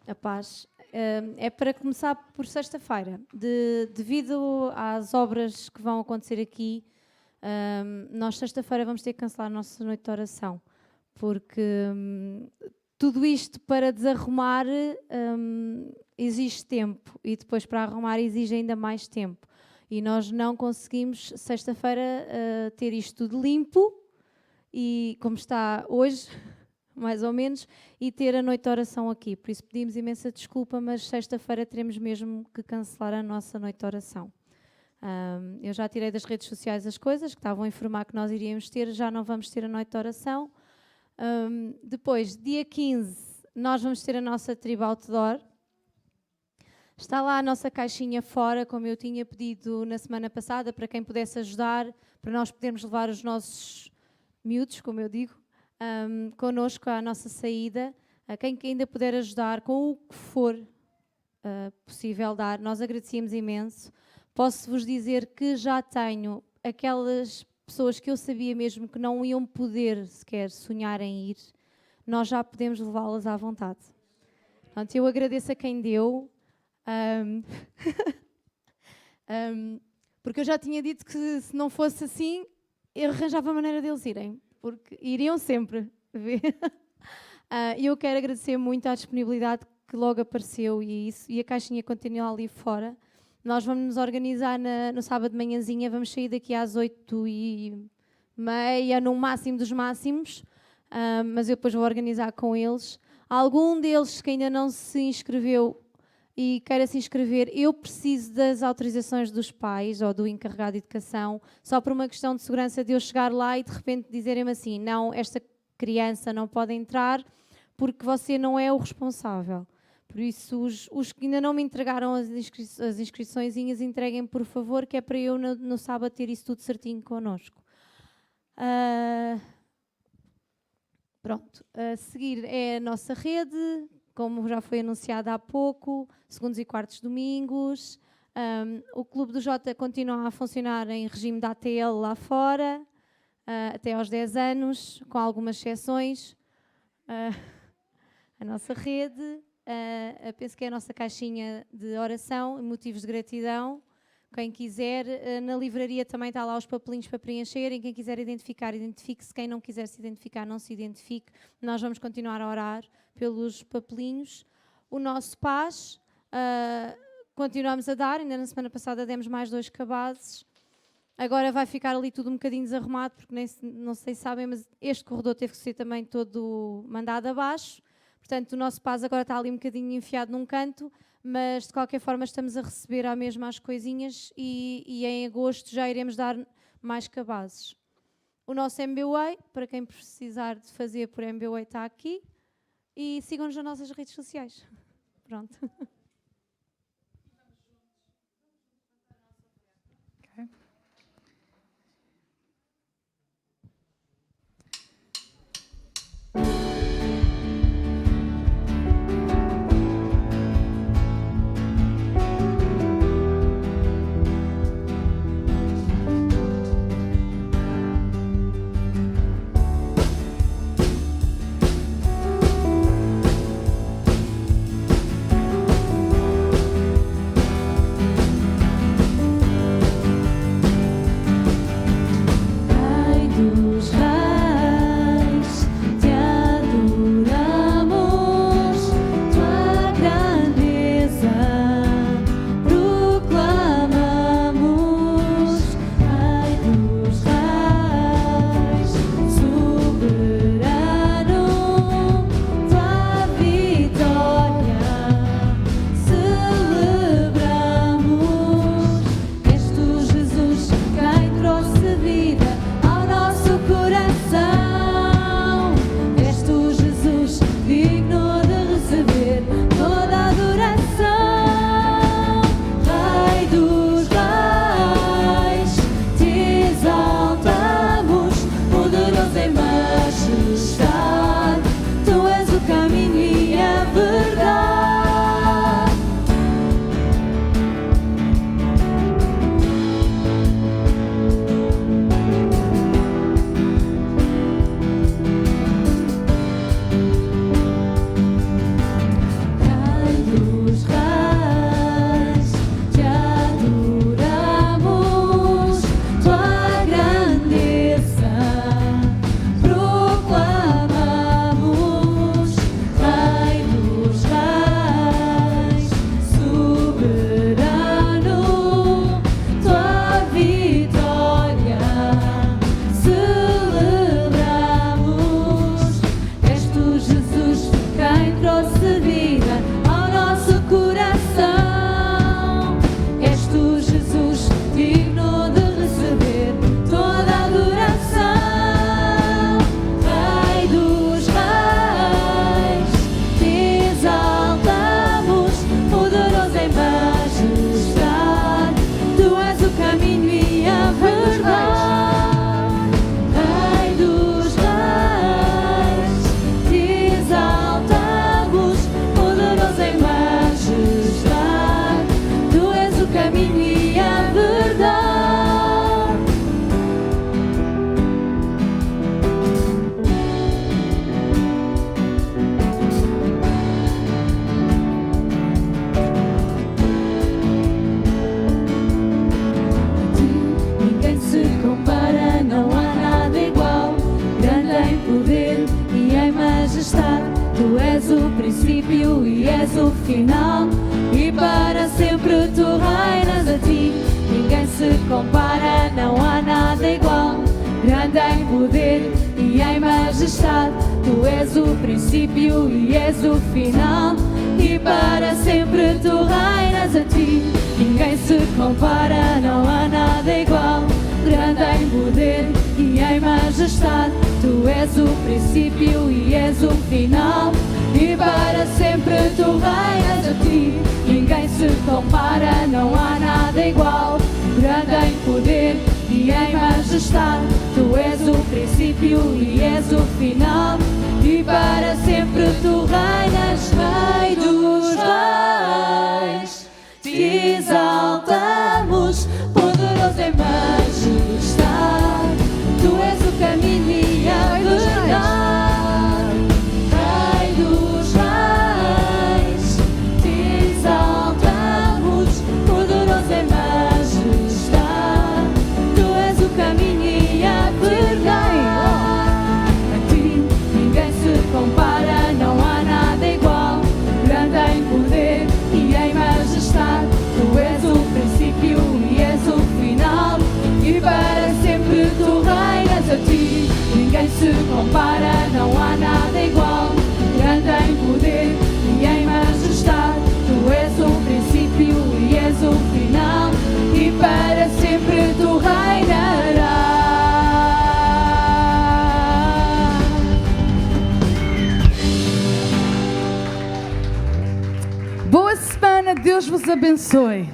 Speaker 2: A paz. É para começar por sexta-feira. Devido às obras que vão acontecer aqui, nós sexta-feira vamos ter que cancelar a nossa noite de oração, porque tudo isto para desarrumar exige tempo e depois para arrumar exige ainda mais tempo. E nós não conseguimos, sexta-feira, ter isto tudo limpo, e como está hoje, mais ou menos, e ter a noite de oração aqui. Por isso pedimos imensa desculpa, mas sexta-feira teremos mesmo que cancelar a nossa noite de oração. Eu já tirei das redes sociais as coisas, que estavam a informar que nós iríamos ter, já não vamos ter a noite de oração. Depois, dia 15, nós vamos ter a nossa tribo outdoor. Está lá a nossa caixinha fora, como eu tinha pedido na semana passada, para quem pudesse ajudar, para nós podermos levar os nossos miúdos, como eu digo, connosco à nossa saída. A quem ainda puder ajudar com o que for possível dar, nós agradecemos imenso. Posso-vos dizer que já tenho aquelas pessoas que eu sabia mesmo que não iam poder sequer sonhar em ir, nós já podemos levá-las à vontade. Portanto, eu agradeço a quem deu. Porque eu já tinha dito que se não fosse assim, eu arranjava a maneira deles irem, porque iriam sempre ver. E eu quero agradecer muito à disponibilidade que logo apareceu e a caixinha continua ali fora. Nós vamos nos organizar no sábado de manhãzinha, vamos sair daqui às 8h30, no máximo dos máximos, mas eu depois vou organizar com eles. Algum deles que ainda não se inscreveu e queira se inscrever, eu preciso das autorizações dos pais ou do encarregado de educação, só por uma questão de segurança de eu chegar lá e de repente dizerem-me assim: não, esta criança não pode entrar porque você não é o responsável. Por isso, os que ainda não me entregaram as inscriçõezinhas, entreguem por favor, que é para eu no sábado ter isso tudo certinho connosco. Pronto, a seguir é a nossa rede, como já foi anunciado há pouco, segundos e quartos domingos. O Clube do Jota continua a funcionar em regime de ATL lá fora, até aos 10 anos, com algumas exceções. A nossa rede, penso que é a nossa caixinha de oração, motivos de gratidão. Quem quiser, na livraria também está lá os papelinhos para preencherem. Quem quiser identificar, identifique-se. Quem não quiser se identificar, não se identifique. Nós vamos continuar a orar pelos papelinhos. O nosso paz, continuamos a dar. Ainda na semana passada demos mais 2 cabazes. Agora vai ficar ali tudo um bocadinho desarrumado, porque não sei se sabem, mas este corredor teve que ser também todo mandado abaixo. Portanto, o nosso paz agora está ali um bocadinho enfiado num canto, mas de qualquer forma estamos a receber à mesma as coisinhas e em agosto já iremos dar mais cabazes. O nosso MBWay, para quem precisar de fazer por MBWay, está aqui. E sigam-nos nas nossas redes sociais. Pronto.
Speaker 1: Okay.
Speaker 2: princípio e és o final, e para sempre tu reinas. A ti ninguém se compara, não há nada igual. Grande em poder e em majestade, tu és o princípio e és o final, e para sempre tu reinas. A ti ninguém se compara, não há nada igual. Grande em poder e em majestade, tu és o princípio e és o final, e para sempre tu reinas. A ti ninguém se compara, não há nada igual. Grande em poder e em majestade, tu és o princípio e és o final, e para sempre tu reinas. Rei dos reis, te exaltamos, poderoso em majestade, tu és o caminho e a verdade. Rei dos reis, te exaltamos, poderoso em majestade, tu és o caminho e a verdade. A ti ninguém se compara, não há nada igual. Grande em poder e em majestade,
Speaker 1: Deus vos abençoe.